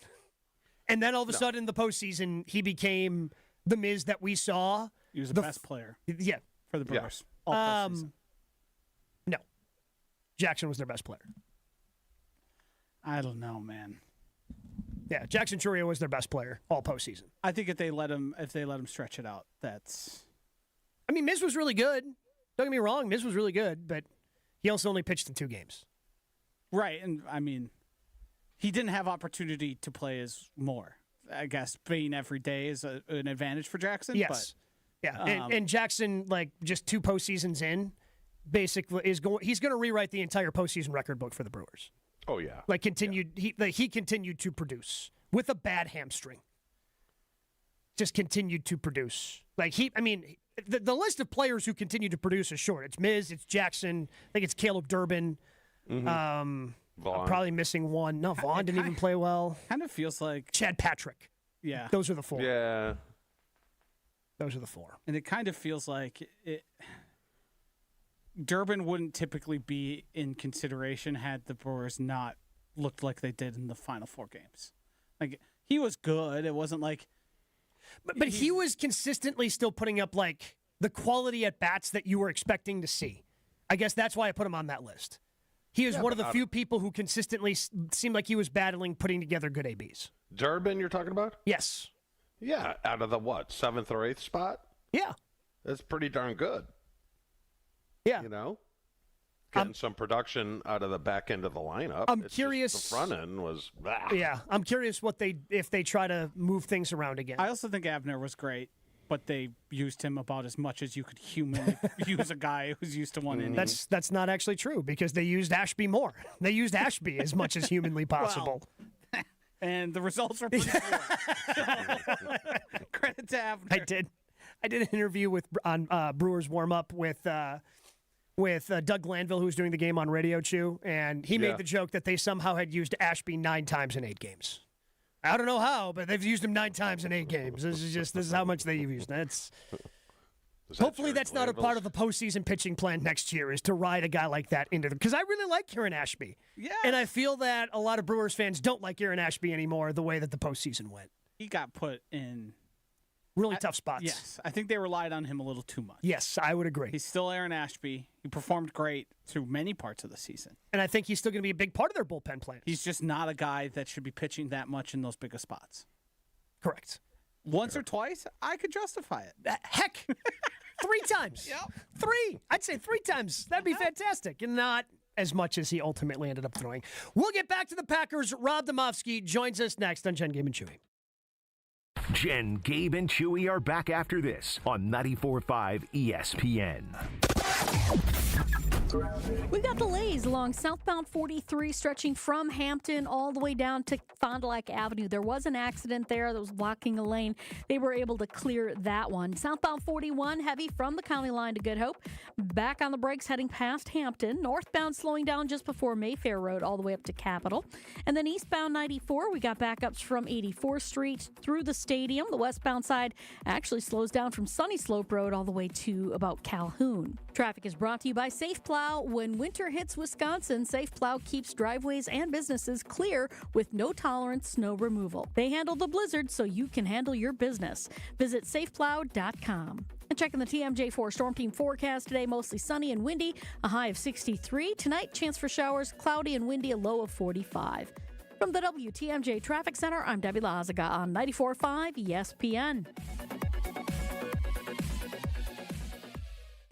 And then all of a sudden, in the postseason, he became the Miz that we saw. He was the best player. Yeah, for the Brewers. Yeah. All postseason. No, Jackson was their best player. I don't know, man. Yeah, Jackson Chourio was their best player all postseason. I think if they let him stretch it out, that's. I mean, Miz was really good. Don't get me wrong, Miz was really good, but he also only pitched in 2 games. Right, and I mean, he didn't have opportunity to play as more. I guess being every day is an advantage for Jackson. Yes, but, yeah, and Jackson, like just 2 postseasons in, basically he's going to rewrite the entire postseason record book for the Brewers. Oh yeah, like he continued to produce with a bad hamstring. Just continued to produce. The list of players who continue to produce is short. It's Miz, it's Jackson, I think it's Caleb Durbin. Mm-hmm. I'm probably missing one. No, Vaughn didn't even play well. Kind of feels like Chad Patrick. Yeah, those are the 4. Yeah, those are the 4. And it kind of feels like Durbin wouldn't typically be in consideration had the Brewers not looked like they did in the final 4 games. Like, he was good. It wasn't like... But he was consistently still putting up, like, the quality at bats that you were expecting to see. I guess that's why I put him on that list. He is one of the few people who consistently seemed like he was battling putting together good ABs. Durbin, you're talking about? Yes. Yeah, out of the 7th or 8th spot? Yeah. That's pretty darn good. Yeah. You know? Getting some production out of the back end of the lineup. I'm curious. The front end was... Yeah, I'm curious if they try to move things around again. I also think Abner was great, but they used him about as much as you could humanly use a guy who's used to one inning. That's not actually true because they used Ashby more. They used Ashby as much as humanly possible. Well, and the results were pretty good. Credit to Abner. I did an interview on Brewers warm up with Doug Glanville, who was doing the game on Radio Chew, and he made the joke that they somehow had used Ashby 9 times in 8 games. I don't know how, but they've used him 9 times in 8 games. This is how much they've used him. Hopefully that's not a part of the postseason pitching plan next year, is to ride a guy like that into them. Because I really like Aaron Ashby. Yeah. And I feel that a lot of Brewers fans don't like Aaron Ashby anymore the way that the postseason went. He got put in really tough spots. Yes. I think they relied on him a little too much. Yes, I would agree. He's still Aaron Ashby. He performed great through many parts of the season. And I think he's still going to be a big part of their bullpen plan. He's just not a guy that should be pitching that much in those bigger spots. Correct. Once or twice, I could justify it. Heck, 3 times. Yep. 3. I'd say 3 times. That'd be fantastic. And not as much as he ultimately ended up throwing. We'll get back to the Packers. Rob Domofsky joins us next on Jen, Gabe, and Chewy. Jen, Gabe, and Chewy are back after this on 94.5 ESPN. We've got delays along southbound 43 stretching from Hampton all the way down to Fond du Lac Avenue. There was an accident there that was blocking a lane. They were able to clear that one. Southbound 41 heavy from the county line to Good Hope. Back on the brakes heading past Hampton. Northbound slowing down just before Mayfair Road all the way up to Capitol. And then eastbound 94, we got backups from 84th Street through the stadium. The westbound side actually slows down from Sunny Slope Road all the way to about Calhoun. Traffic is brought to you by Safe Plow. When winter hits Wisconsin, Safe Plow keeps driveways and businesses clear with no-tolerance snow removal. They handle the blizzard so you can handle your business. Visit safeplow.com. And checking the TMJ4 Storm Team forecast today, mostly sunny and windy, a high of 63. Tonight, chance for showers, cloudy and windy, a low of 45. From the WTMJ Traffic Center, I'm Debbie Lazaga on 94.5 ESPN.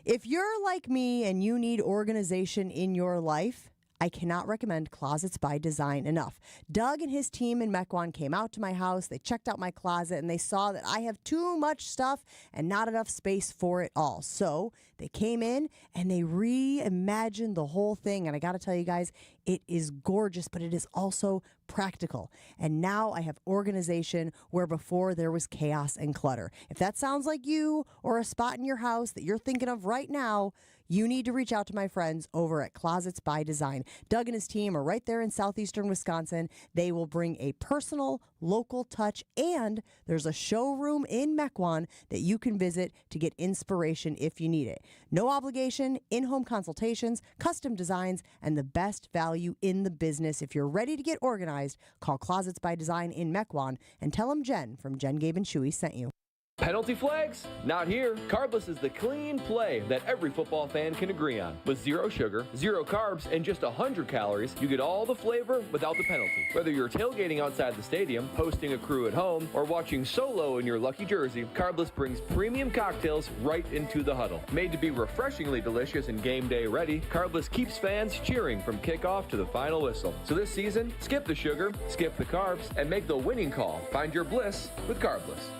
If you're like me and you need organization in your life, I cannot recommend Closets by Design enough. Doug and his team in Mequon came out to my house, they checked out my closet, and they saw that I have too much stuff and not enough space for it all. So they came in and they reimagined the whole thing. And I got to tell you guys, it is gorgeous, but it is also practical. And now I have organization where before there was chaos and clutter. If that sounds like you or a spot in your house that you're thinking of right now, you need to reach out to my friends over at Closets by Design. Doug and his team are right there in southeastern Wisconsin. They will bring a personal, local touch, and there's a showroom in Mequon that you can visit to get inspiration if you need it. No obligation, in-home consultations, custom designs, and the best value in the business. If you're ready to get organized, call Closets by Design in Mequon and tell them Jen from Jen, Gabe, and Chewy sent you. Penalty flags? Not here. Carbless is the clean play that every football fan can agree on. With 0 sugar, 0 carbs, and just 100 calories, you get all the flavor without the penalty. Whether you're tailgating outside the stadium, hosting a crew at home, or watching solo in your lucky jersey, Carbless brings premium cocktails right into the huddle. Made to be refreshingly delicious and game day ready, Carbless keeps fans cheering from kickoff to the final whistle. So this season, skip the sugar, skip the carbs, and make the winning call. Find your bliss with Carbless.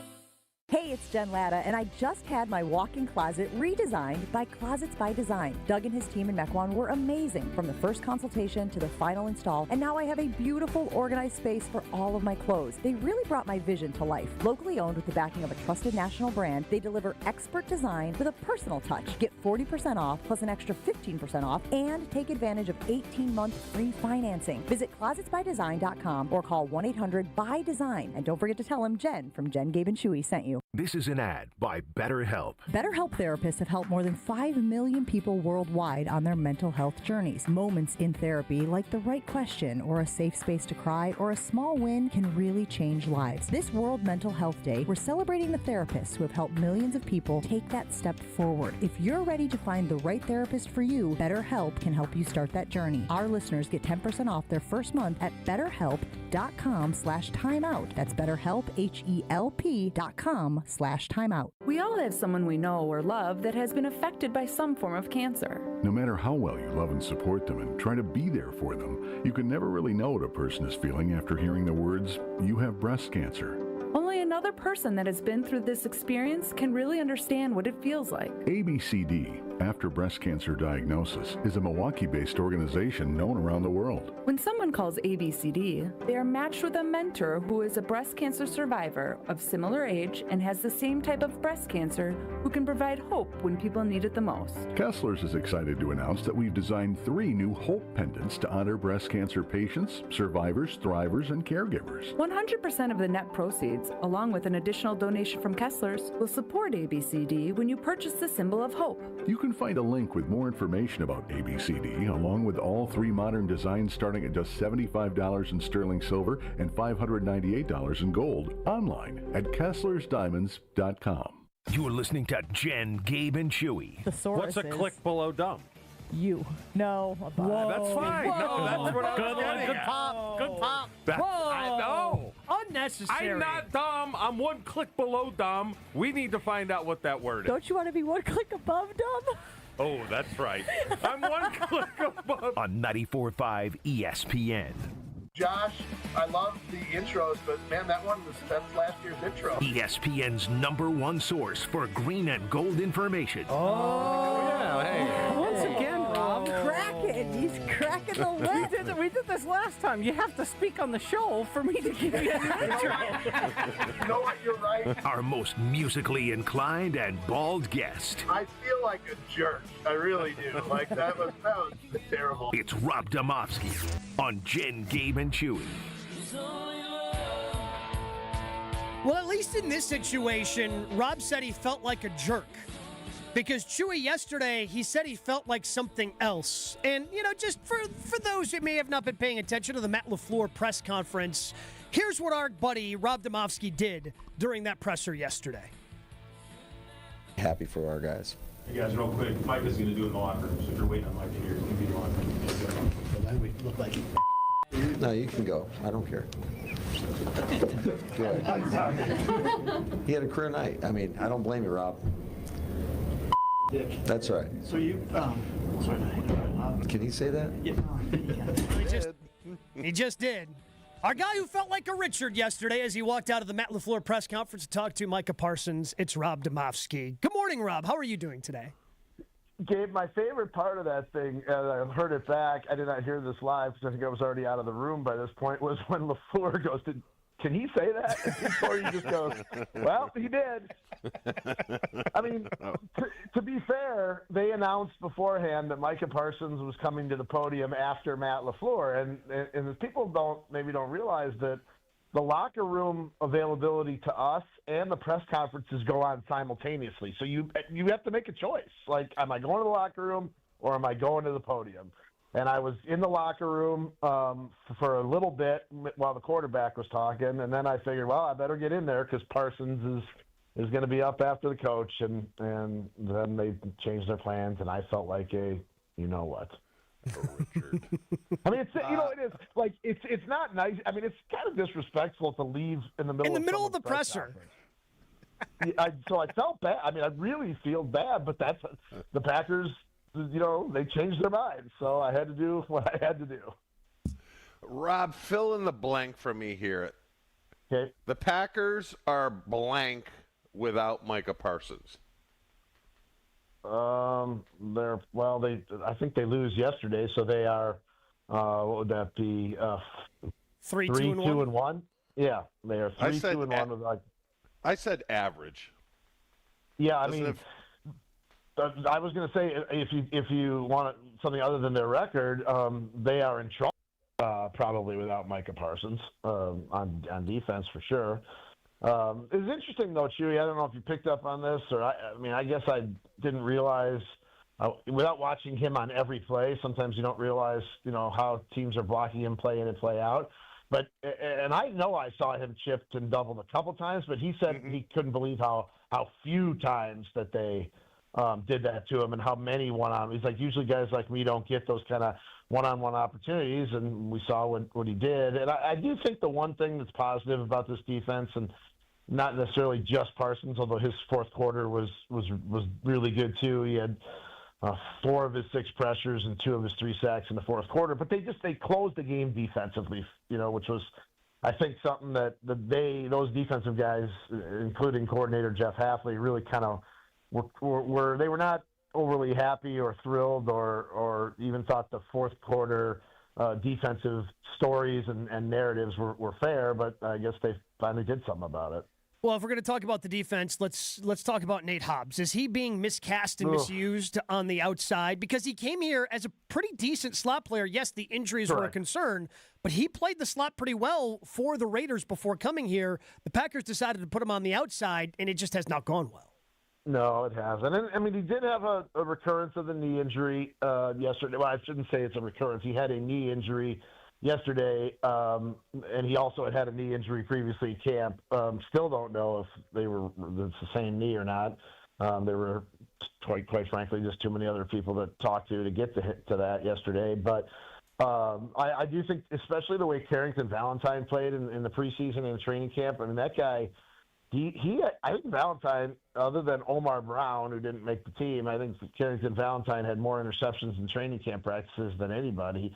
Hey, it's Jen Latta, and I just had my walk-in closet redesigned by Closets by Design. Doug and his team in Mequon were amazing, from the first consultation to the final install, and now I have a beautiful, organized space for all of my clothes. They really brought my vision to life. Locally owned with the backing of a trusted national brand, they deliver expert design with a personal touch. Get 40% off, plus an extra 15% off, and take advantage of 18-month free financing. Visit closetsbydesign.com or call 1-800-BY-DESIGN, and don't forget to tell them Jen from Jen, Gabe, and Chewy sent you. This is an ad by BetterHelp. BetterHelp therapists have helped more than 5 million people worldwide on their mental health journeys. Moments in therapy, like the right question or a safe space to cry or a small win, can really change lives. This World Mental Health Day, we're celebrating the therapists who have helped millions of people take that step forward. If you're ready to find the right therapist for you, BetterHelp can help you start that journey. Our listeners get 10% off their first month at BetterHelp.com/timeout. That's BetterHelp, HELP.com/timeout. We all have someone we know or love that has been affected by some form of cancer. No matter how well you love and support them and try to be there for them, you can never really know what a person is feeling after hearing the words, "You have breast cancer." Only another person that has been through this experience can really understand what it feels like. ABCD, After Breast Cancer Diagnosis is a Milwaukee-based organization known around the world. When someone calls ABCD, they are matched with a mentor who is a breast cancer survivor of similar age and has the same type of breast cancer who can provide hope when people need it the most. Kessler's is excited to announce that we've designed 3 new Hope pendants to honor breast cancer patients, survivors, thrivers, and caregivers. 100% of the net proceeds, along with an additional donation from Kessler's, will support ABCD when you purchase the symbol of hope. You can find a link with more information about ABCD, along with all 3 modern designs starting at just $75 in sterling silver and $598 in gold, online at KesslersDiamonds.com. You're listening to Jen, Gabe, and Chewy. What's a click below dumb? You. No. That's fine. Whoa. No, that's what I was Good one. getting Good at. pop. Good pop. I know. Unnecessary. I'm not dumb. I'm one click below dumb. We need to find out what that word is. Don't you want to be one click above dumb? Oh, that's right. I'm one click above. On 94.5 ESPN. Josh, I love the intros, but man, that's last year's intro. ESPN's #1 source for green and gold information. Oh, yeah. Hey. Once again, Rob. Cracking. He's cracking the whip. We did this last time. You have to speak on the show for me to give you an intro. You know what? You're right. Our most musically inclined and bald guest. I feel like a jerk. I really do. Like, that was terrible. It's Rob Domofsky on Jen, Gabe, and Chewy. Well, at least in this situation, Rob said he felt like a jerk. Because Chewy yesterday, he said he felt like something else. And, just for those who may have not been paying attention to the Matt LaFleur press conference, here's what our buddy Rob Domofsky did during that presser yesterday. Happy for our guys. Hey guys, real quick, Micah's going to do it in the locker room, so if you're waiting on Micah here, you can be in the locker room. Then we look like No, you can go. I don't care. Good. He had a career night. I mean, I don't blame you, Rob. That's right. So you, Can he say that? Yeah. He just did. Our guy who felt like a Richard yesterday as he walked out of the Matt LaFleur press conference to talk to Micah Parsons, it's Rob Domofsky. Good morning, Rob. How are you doing today? Gabe, my favorite part of that thing, I heard it back. I did not hear this live because I think I was already out of the room by this point, was when LaFleur goes to, can he say that? And before he just goes, well, he did. I mean, to be fair, they announced beforehand that Micah Parsons was coming to the podium after Matt LaFleur. And people don't realize that the locker room availability to us and the press conferences go on simultaneously. So you have to make a choice. Like, am I going to the locker room or am I going to the podium? And I was in the locker room for a little bit while the quarterback was talking, and then I figured, well, I better get in there because Parsons is going to be up after the coach, and then they changed their plans, and I felt like a you-know-what. I mean, it is like it's not nice. I mean, it's kind of disrespectful to leave in the middle of the presser. So I felt bad. I mean, I really feel bad, but that's the Packers. They changed their mind, so I had to do what I had to do. Rob, fill in the blank for me here. Okay. The Packers are blank without Micah Parsons. I think they lose yesterday, so they are. What would that be? 3-2-1. Yeah, they are 3-2-1. I said average. Yeah, I mean. I was going to say, if you want something other than their record, they are in trouble probably without Micah Parsons on defense for sure. It's interesting though, Chewy. I don't know if you picked up on this, or I guess I didn't realize without watching him on every play. Sometimes you don't realize how teams are blocking him play in and play out. But I know I saw him chipped and doubled a couple times, but he said he couldn't believe how few times that they did that to him and how many one-on-one. He's like, usually guys like me don't get those kind of one-on-one opportunities, and we saw what he did. And I do think the one thing that's positive about this defense, and not necessarily just Parsons, although his fourth quarter was really good too. He had 4 of his 6 pressures and 2 of his 3 sacks in the fourth quarter. But they closed the game defensively, which was, I think, something that those defensive guys, including coordinator Jeff Hafley, really kind of were they were not overly happy or thrilled or even thought the fourth quarter defensive stories and narratives were fair, but I guess they finally did something about it. Well, if we're going to talk about the defense, let's talk about Nate Hobbs. Is he being miscast and misused on the outside? Because he came here as a pretty decent slot player. Yes, the injuries were a concern, but he played the slot pretty well for the Raiders before coming here. The Packers decided to put him on the outside, and it just has not gone well. No, it hasn't. And, I mean, he did have a recurrence of the knee injury yesterday. Well, I shouldn't say it's a recurrence. He had a knee injury yesterday, and he also had a knee injury previously in camp. Still don't know if it's the same knee or not. There were, quite frankly, just too many other people to talk to get to that yesterday. But I do think, especially the way Carrington Valentine played in the preseason and training camp, I mean, that guy, I think Valentine, other than Omar Brown, who didn't make the team, I think Carrington Valentine had more interceptions in training camp practices than anybody.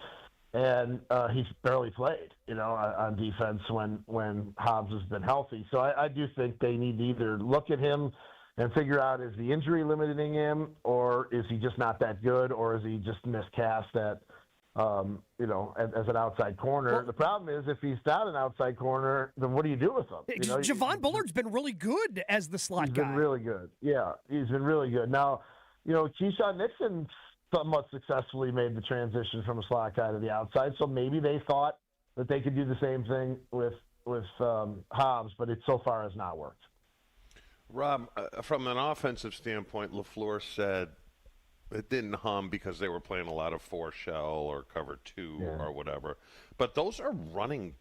And he's barely played, on defense when Hobbs has been healthy. So I do think they need to either look at him and figure out, is the injury limiting him, or is he just not that good, or is he just miscast as an outside corner? Well, the problem is, if he's not an outside corner, then what do you do with him? Javon Bullard's been really good as the slot guy. He's been really good. Yeah, he's been really good. Now, Keyshawn Nixon somewhat successfully made the transition from a slot guy to the outside, so maybe they thought that they could do the same thing with Hobbs, but it so far has not worked. Rob, from an offensive standpoint, LaFleur said it didn't hum because they were playing a lot of 4 shell or cover 2 or whatever. But those are running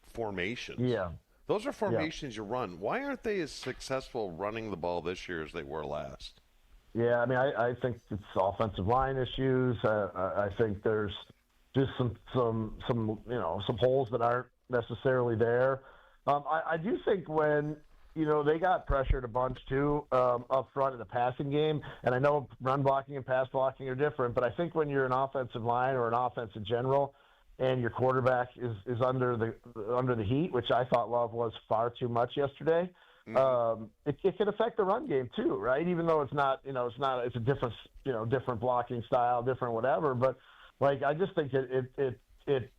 formations. Yeah. Those are formations you run. Why aren't they as successful running the ball this year as they were last? Yeah, I mean, I think it's offensive line issues. I think there's just some holes that aren't necessarily there. I do think when they got pressured a bunch too up front in the passing game, and I know run blocking and pass blocking are different, but I think when you're an offensive line or an offense in general, and your quarterback is under the heat, which I thought Love was far too much yesterday. It can affect the run game too, right? Even though it's a different blocking style, different whatever. But I just think it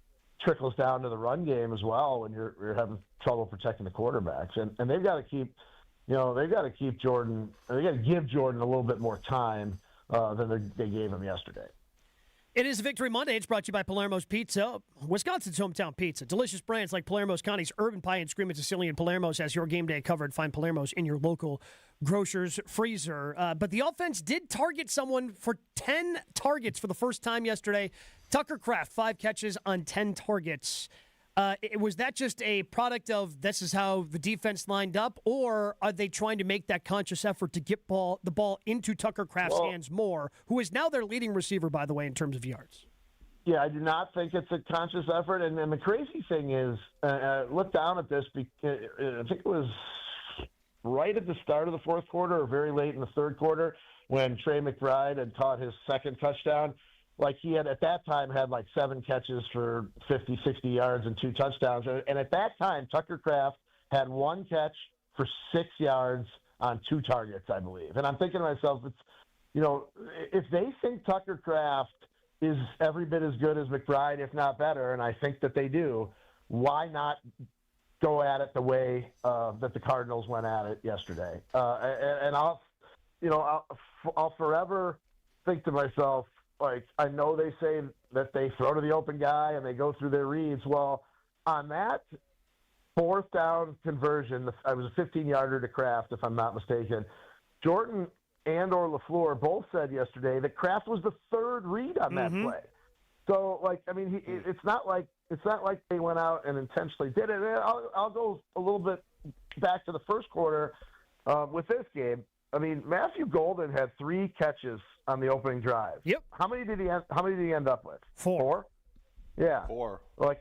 trickles down to the run game as well when you're having trouble protecting the quarterbacks, and they've got to keep Jordan. They got to give Jordan a little bit more time than they gave him yesterday. It is Victory Monday. It's brought to you by Palermo's Pizza, Wisconsin's hometown pizza. Delicious brands like Palermo's County's Urban Pie and Screaming Sicilian. Palermo's has your game day covered. Find Palermo's in your local grocer's freezer. But the offense did target someone for 10 targets for the first time yesterday. Tucker Kraft, 5 catches on 10 targets. Was that just a product of this is how the defense lined up, or are they trying to make that conscious effort to get the ball into Tucker Kraft's hands more, who is now their leading receiver, by the way, in terms of yards? Yeah, I do not think it's a conscious effort. And the crazy thing is, look down at this, because I think it was right at the start of the fourth quarter or very late in the third quarter when Trey McBride had caught his second touchdown. He had at that time had 7 catches for 50, 60 yards and 2 touchdowns. And at that time, Tucker Kraft had 1 catch for 6 yards on 2 targets, I believe. And I'm thinking to myself, if they think Tucker Kraft is every bit as good as McBride, if not better, and I think that they do, why not go at it the way that the Cardinals went at it yesterday? And I'll forever think to myself, I know they say that they throw to the open guy and they go through their reads. Well, on that 4th down conversion, I was a 15-yarder to Kraft, if I'm not mistaken. Jordan and/or LaFleur both said yesterday that Kraft was the 3rd read on that play. So, it's not like they went out and intentionally did it. I'll go a little bit back to the first quarter with this game. Matthew Golden had 3 catches on the opening drive. Yep. How many did he end up with? 4. Yeah. 4. So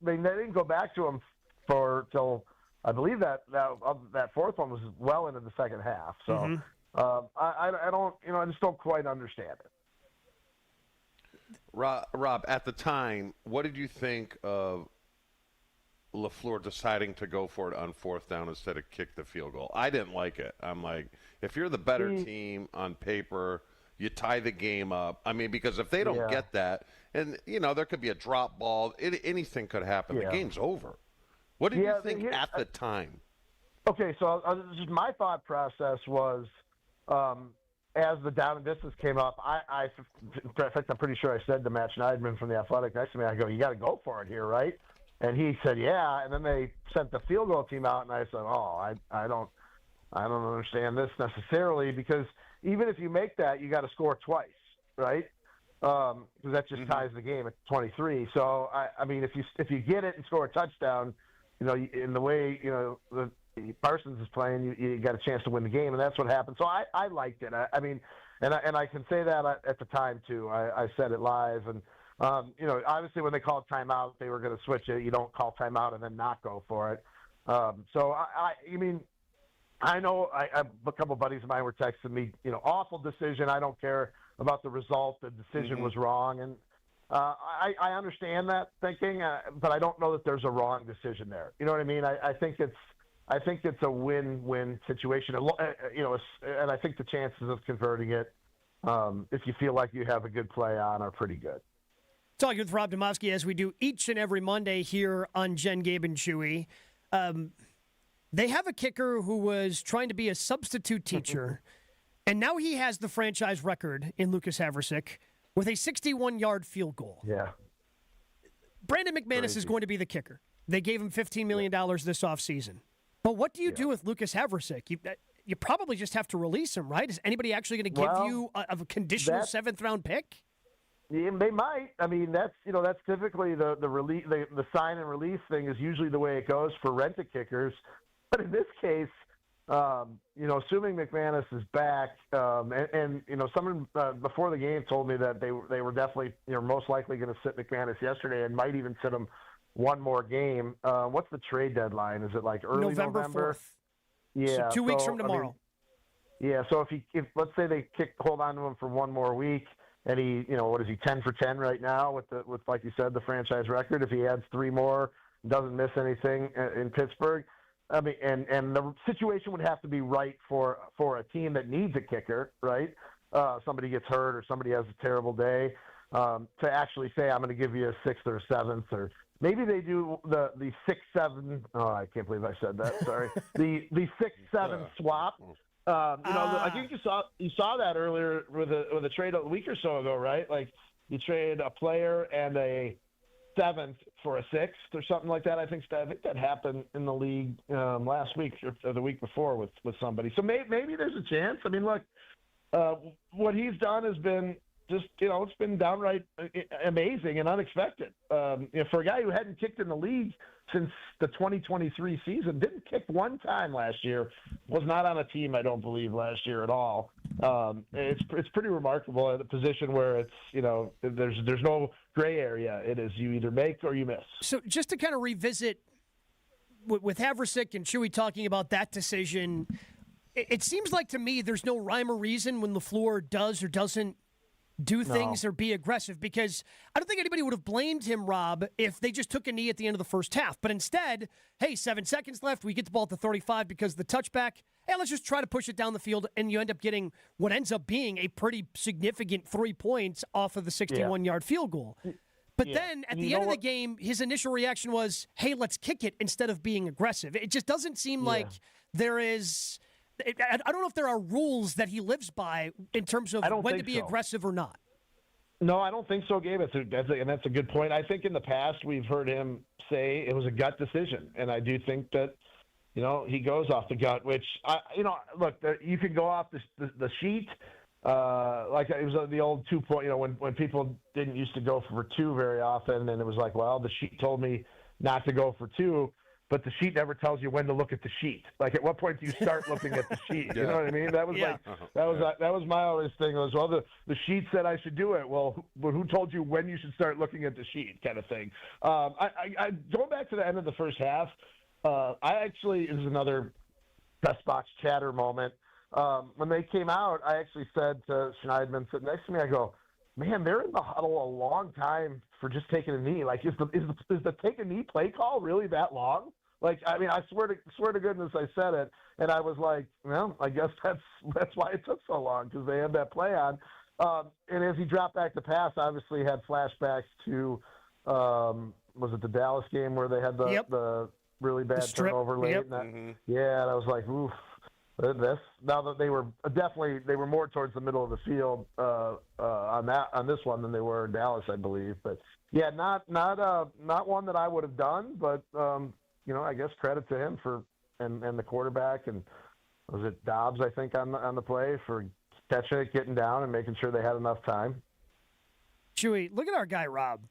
they didn't go back to him till I believe that 4th one was well into the second half. So I just don't quite understand it. Rob, at the time, what did you think of LaFleur deciding to go for it on 4th down instead of kick the field goal? I didn't like it. I'm like, If you're the better team on paper, you tie the game up. I mean, because if they don't get that, and, there could be a drop ball. Anything could happen. The game's over. What did you think at the time? Okay, so just my thought process was, as the down and distance came up, in fact, I'm pretty sure I said to Matt Schneidman from The Athletic next to me, I go, you got to go for it here, right? And he said, yeah. And then they sent the field goal team out, and I said, I don't understand this necessarily, because even if you make that, you got to score twice, right? Because that just ties the game at 23. So I mean, if you get it and score a touchdown, in the way the Parsons is playing, you got a chance to win the game, and that's what happened. So I liked it. I mean, and I can say that at the time too. I said it live, and obviously when they called timeout, they were going to switch it. You don't call timeout and then not go for it. So I mean, I know a couple buddies of mine were texting me, awful decision. I don't care about the result. The decision was wrong, and I understand that thinking, but I don't know that there's a wrong decision there. You know what I mean? I think it's a win-win situation, and I think the chances of converting it, if you feel like you have a good play on, are pretty good. Talking with Rob Demovsky, as we do each and every Monday here on Jen, Gabe, and Chewy. They have a kicker who was trying to be a substitute teacher, and now he has the franchise record in Lucas Havrisik with a 61-yard field goal. Yeah. Brandon McManus is going to be the kicker. They gave him $15 million this offseason. But what do you do with Lucas Havrisik? You probably just have to release him, right? Is anybody actually going to give you a conditional seventh-round pick? Yeah, they might. I mean, that's typically the release, the sign and release thing is usually the way it goes for rent-a-kickers. But in this case, assuming McManus is back, and someone before the game told me that they were definitely most likely going to sit McManus yesterday and might even sit him one more game. What's the trade deadline? Is it like early November? 4th. Yeah, so 2 weeks from tomorrow. So if let's say they hold on to him for one more week, and he, what is he, 10 for 10 right now with like you said, the franchise record. If he adds 3 more, doesn't miss anything in Pittsburgh. I mean, and the situation would have to be right for a team that needs a kicker, right? Somebody gets hurt or somebody has a terrible day, to actually say, I'm going to give you a 6th or 7th, or maybe they do the 6-7. Oh, I can't believe I said that. Sorry. the 6-7 swap. I think you saw that earlier with a trade a week or so ago, right? Like you trade a player and a 7th for a 6th or something like that. I think that happened in the league last week or the week before with somebody. So maybe there's a chance. I mean, look, what he's done has been just, it's been downright amazing and unexpected. For a guy who hadn't kicked in the league since the 2023 season, didn't kick one time last year, was not on a team, I don't believe, last year at all. It's pretty remarkable at a position where it's, there's no gray area. It is you either make or you miss. So just to kind of revisit with Havrisik and Chewy talking about that decision, it seems like to me there's no rhyme or reason when LaFleur does or doesn't do things or be aggressive, because I don't think anybody would have blamed him, Rob, if they just took a knee at the end of the first half. But instead, hey, 7 seconds left, we get the ball at the 35 because of the touchback. Hey, let's just try to push it down the field, and you end up getting what ends up being a pretty significant 3 points off of the 61-yard field goal. But then at the end of the game, his initial reaction was, hey, let's kick it instead of being aggressive. It just doesn't seem like there is – I don't know if there are rules that he lives by in terms of when to be aggressive or not. No, I don't think so, Gabe. That's a good point. I think in the past we've heard him say it was a gut decision, and I do think that he goes off the gut. Which look, you can go off the sheet, like it was the old 2 point. When people didn't used to go for 2 very often, and it was like, well, the sheet told me not to go for 2. But the sheet never tells you when to look at the sheet. Like, at what point do you start looking at the sheet? You know what I mean? That was that was my always thing. Was, well, the sheet said I should do it. Well, who told you when you should start looking at the sheet? Kind of thing. I going back to the end of the first half. This is another press box chatter moment. When they came out, I actually said to Schneidman, sitting next to me, I go, man, they're in the huddle a long time for just taking a knee. Like, is the take a knee play call really that long? Like, I mean, I swear to goodness I said it, and I was like, well, I guess that's why it took so long, because they had that play on. And as he dropped back to pass, obviously he had flashbacks to, was it the Dallas game where they had the really bad turnover late? Yep. Yeah, and I was like, oof. Now that they were more towards the middle of the field on this one than they were in Dallas, I believe. But yeah, not one that I would have done, but I guess credit to him and the quarterback, and was it Dobbs, I think, on the play, for catching it, getting down, and making sure they had enough time. Chewy, look at our guy Rob.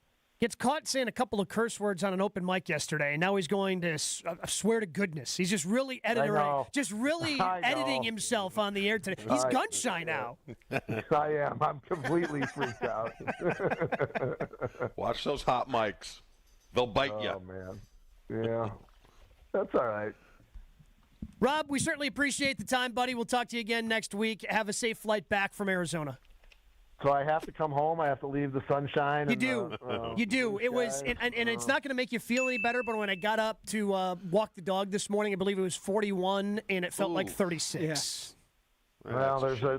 Gets caught saying a couple of curse words on an open mic yesterday, and now he's going to swear to goodness. He's just really editing himself on the air today. He's gun shy now. I am. I'm completely freaked out. Watch those hot mics. They'll bite you. Oh, man. Yeah. That's all right. Rob, we certainly appreciate the time, buddy. We'll talk to you again next week. Have a safe flight back from Arizona. So I have to come home. I have to leave the sunshine. You do. You do. It was, and it's not going to make you feel any better. But when I got up to walk the dog this morning, I believe it was 41, and it felt like 36. Yeah. Well, there's I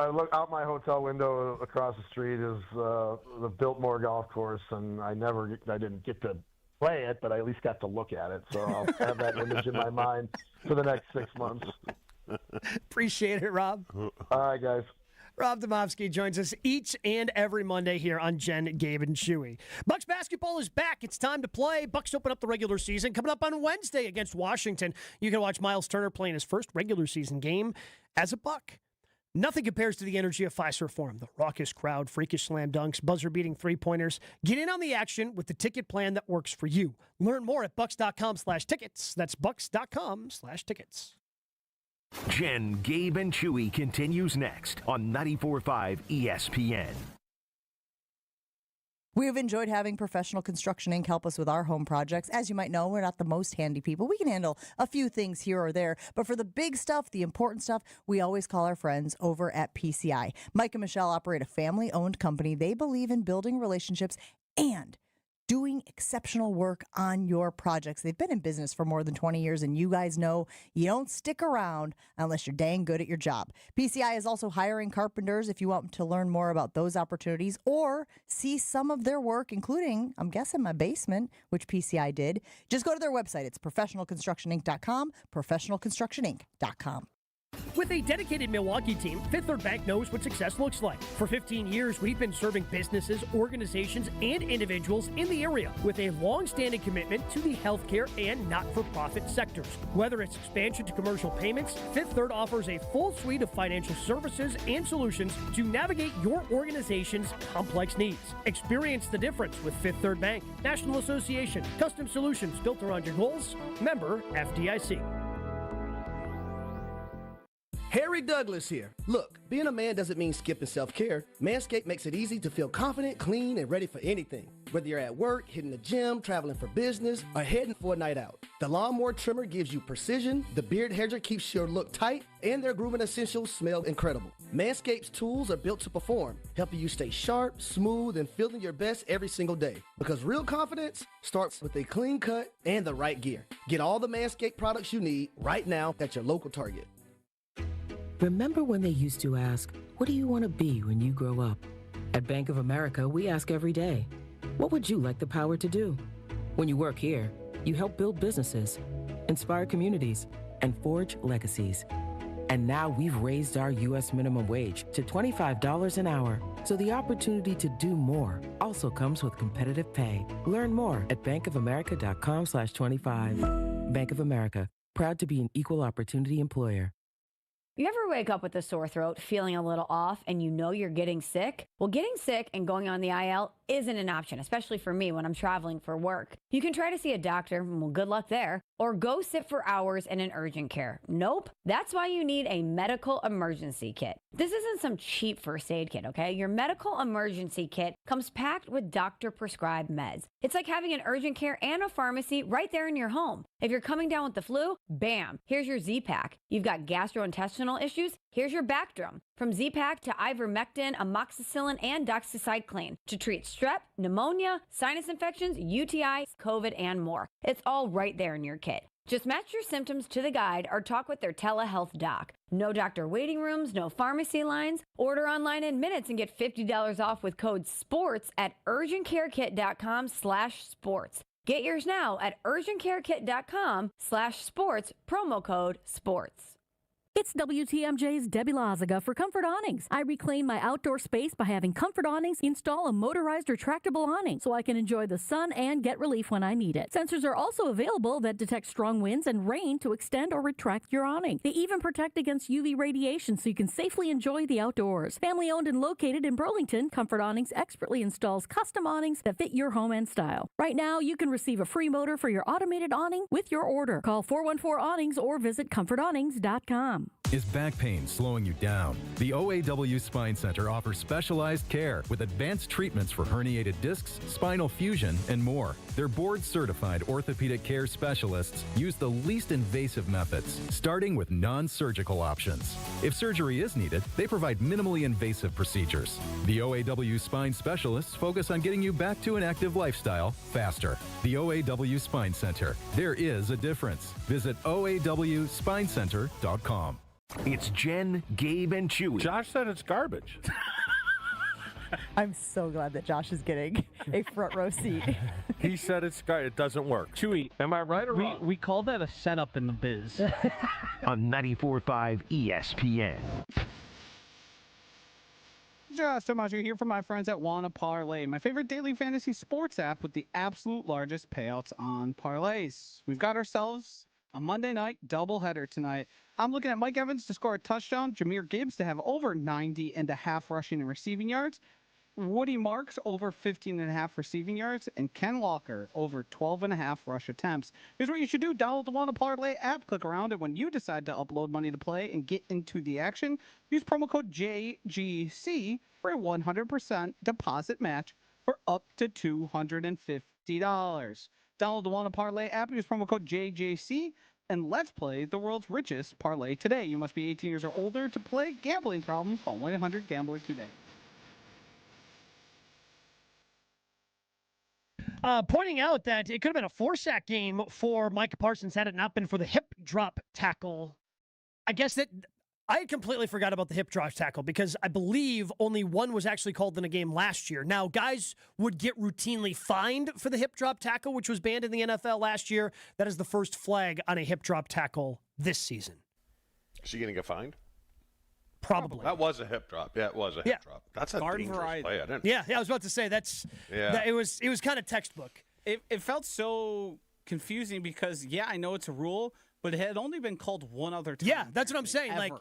look out my hotel window across the street is the Biltmore Golf Course, and I didn't get to play it, but I at least got to look at it. So I'll have that image in my mind for the next 6 months. Appreciate it, Rob. All right, guys. Rob Domofsky joins us each and every Monday here on Jen, Gabe, and Chewy. Bucks basketball is back. It's time to play. Bucks open up the regular season coming up on Wednesday against Washington. You can watch Miles Turner playing his first regular season game as a Buck. Nothing compares to the energy of Fiserv Forum. The raucous crowd, freakish slam dunks, buzzer-beating three-pointers. Get in on the action with the ticket plan that works for you. Learn more at bucks.com/tickets. That's bucks.com/tickets. Jen, Gabe, and Chewy continues next on 94.5 ESPN. We have enjoyed having Professional Construction Inc. help us with our home projects. As you might know, we're not the most handy people. We can handle a few things here or there. But for the big stuff, the important stuff, we always call our friends over at PCI. Mike and Michelle operate a family-owned company. They believe in building relationships and doing exceptional work on your projects. They've been in business for more than 20 years, and you guys know you don't stick around unless you're dang good at your job. PCI is also hiring carpenters if you want to learn more about those opportunities or see some of their work, including, I'm guessing, my basement, which PCI did. Just go to their website. It's professionalconstructioninc.com, professionalconstructioninc.com. With a dedicated Milwaukee team, Fifth Third Bank knows what success looks like. For 15 years, we've been serving businesses, organizations, and individuals in the area with a long-standing commitment to the healthcare and not-for-profit sectors. Whether it's expansion to commercial payments, Fifth Third offers a full suite of financial services and solutions to navigate your organization's complex needs. Experience the difference with Fifth Third Bank. National Association. Custom solutions built around your goals. Member FDIC. Harry Douglas here. Look, being a man doesn't mean skipping self-care. Manscaped makes it easy to feel confident, clean, and ready for anything. Whether you're at work, hitting the gym, traveling for business, or heading for a night out. The lawnmower trimmer gives you precision, the beard hedger keeps your look tight, and their grooming essentials smell incredible. Manscaped's tools are built to perform, helping you stay sharp, smooth, and feeling your best every single day. Because real confidence starts with a clean cut and the right gear. Get all the Manscaped products you need right now at your local Target. Remember when they used to ask, what do you want to be when you grow up? At Bank of America, we ask every day, what would you like the power to do? When you work here, you help build businesses, inspire communities, and forge legacies. And now we've raised our U.S. minimum wage to $25 an hour. So the opportunity to do more also comes with competitive pay. Learn more at bankofamerica.com/25. Bank of America, proud to be an equal opportunity employer. You ever wake up with a sore throat, feeling a little off, and you know you're getting sick? Well, getting sick and going on the IL isn't an option, especially for me when I'm traveling for work. You can try to see a doctor, well, good luck there, or go sit for hours in an urgent care. Nope. That's why you need a medical emergency kit. This isn't some cheap first aid kit, okay? Your medical emergency kit comes packed with doctor-prescribed meds. It's like having an urgent care and a pharmacy right there in your home. If you're coming down with the flu, bam, here's your Z-Pack. You've got gastrointestinal issues, here's your Bactrim. From Z-Pack to ivermectin, amoxicillin, and doxycycline to treat strep, pneumonia, sinus infections, UTIs, COVID, and more. It's all right there in your kit. Just match your symptoms to the guide or talk with their telehealth doc. No doctor waiting rooms, no pharmacy lines. Order online in minutes and get $50 off with code SPORTS at urgentcarekit.com/sports. Get yours now at urgentcarekit.com/sports, promo code SPORTS. It's WTMJ's Debbie Lazaga for Comfort Awnings. I reclaim my outdoor space by having Comfort Awnings install a motorized retractable awning so I can enjoy the sun and get relief when I need it. Sensors are also available that detect strong winds and rain to extend or retract your awning. They even protect against UV radiation so you can safely enjoy the outdoors. Family owned and located in Burlington, Comfort Awnings expertly installs custom awnings that fit your home and style. Right now, you can receive a free motor for your automated awning with your order. Call 414-AWNINGS or visit comfortawnings.com. Is back pain slowing you down? The OAW Spine Center offers specialized care with advanced treatments for herniated discs, spinal fusion, and more. Their board-certified orthopedic care specialists use the least invasive methods, starting with non-surgical options. If surgery is needed, they provide minimally invasive procedures. The OAW Spine specialists focus on getting you back to an active lifestyle faster. The OAW Spine Center. There is a difference. Visit OAWSpineCenter.com. It's Jen, Gabe, and Chewy. Josh said it's garbage. I'm so glad that Josh is getting a front row seat. He said it doesn't work. Chewy, am I right or wrong? We call that a setup in the biz. On 94.5 ESPN. Just so much here from my friends at Wanna Parlay, my favorite daily fantasy sports app with the absolute largest payouts on parlays. We've got ourselves a Monday night doubleheader tonight. I'm looking at Mike Evans to score a touchdown, Jahmyr Gibbs to have over 90.5 rushing and receiving yards, Woody Marks over 15.5 receiving yards, and Ken Walker over 12.5 rush attempts. Here's what you should do. Download the Wanna Parlay app, click around it when you decide to upload money to play and get into the action. Use promo code JGC for a 100% deposit match for up to $250. Download the Wanna Parlay app, use promo code JJC, and let's play the world's richest parlay today. You must be 18 years or older to play. Gambling problem, call 1-800-GAMBLER today. Pointing out that it could have been a 4-sack game for Micah Parsons had it not been for the hip drop tackle. I guess that I had completely forgot about the hip drop tackle because I believe only one was actually called in a game last year. Now, guys would get routinely fined for the hip drop tackle, which was banned in the NFL last year. That is the first flag on a hip drop tackle this season. Is she going to get fined? Probably. That was a hip drop. Yeah, it was a hip drop. That's a dangerous play. I didn't. Yeah, I was about to say it was kind of textbook. It felt so confusing because, I know it's a rule, but it had only been called one other time. Yeah, that's what I'm saying. Ever. Like,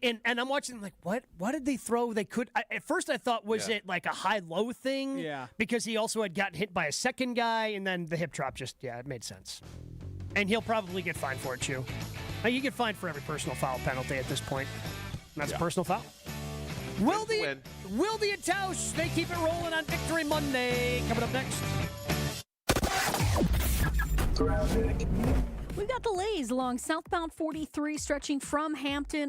and I'm watching like, what did they throw? They could at first I thought it like a high-low thing? Yeah. Because he also had gotten hit by a second guy, and then the hip drop it made sense. And he'll probably get fined for it too. You get fined for every personal foul penalty at this point. And that's a personal foul. Will the and Tausch, they keep it rolling on Victory Monday. Coming up next. We've got delays along southbound 43 stretching from Hampton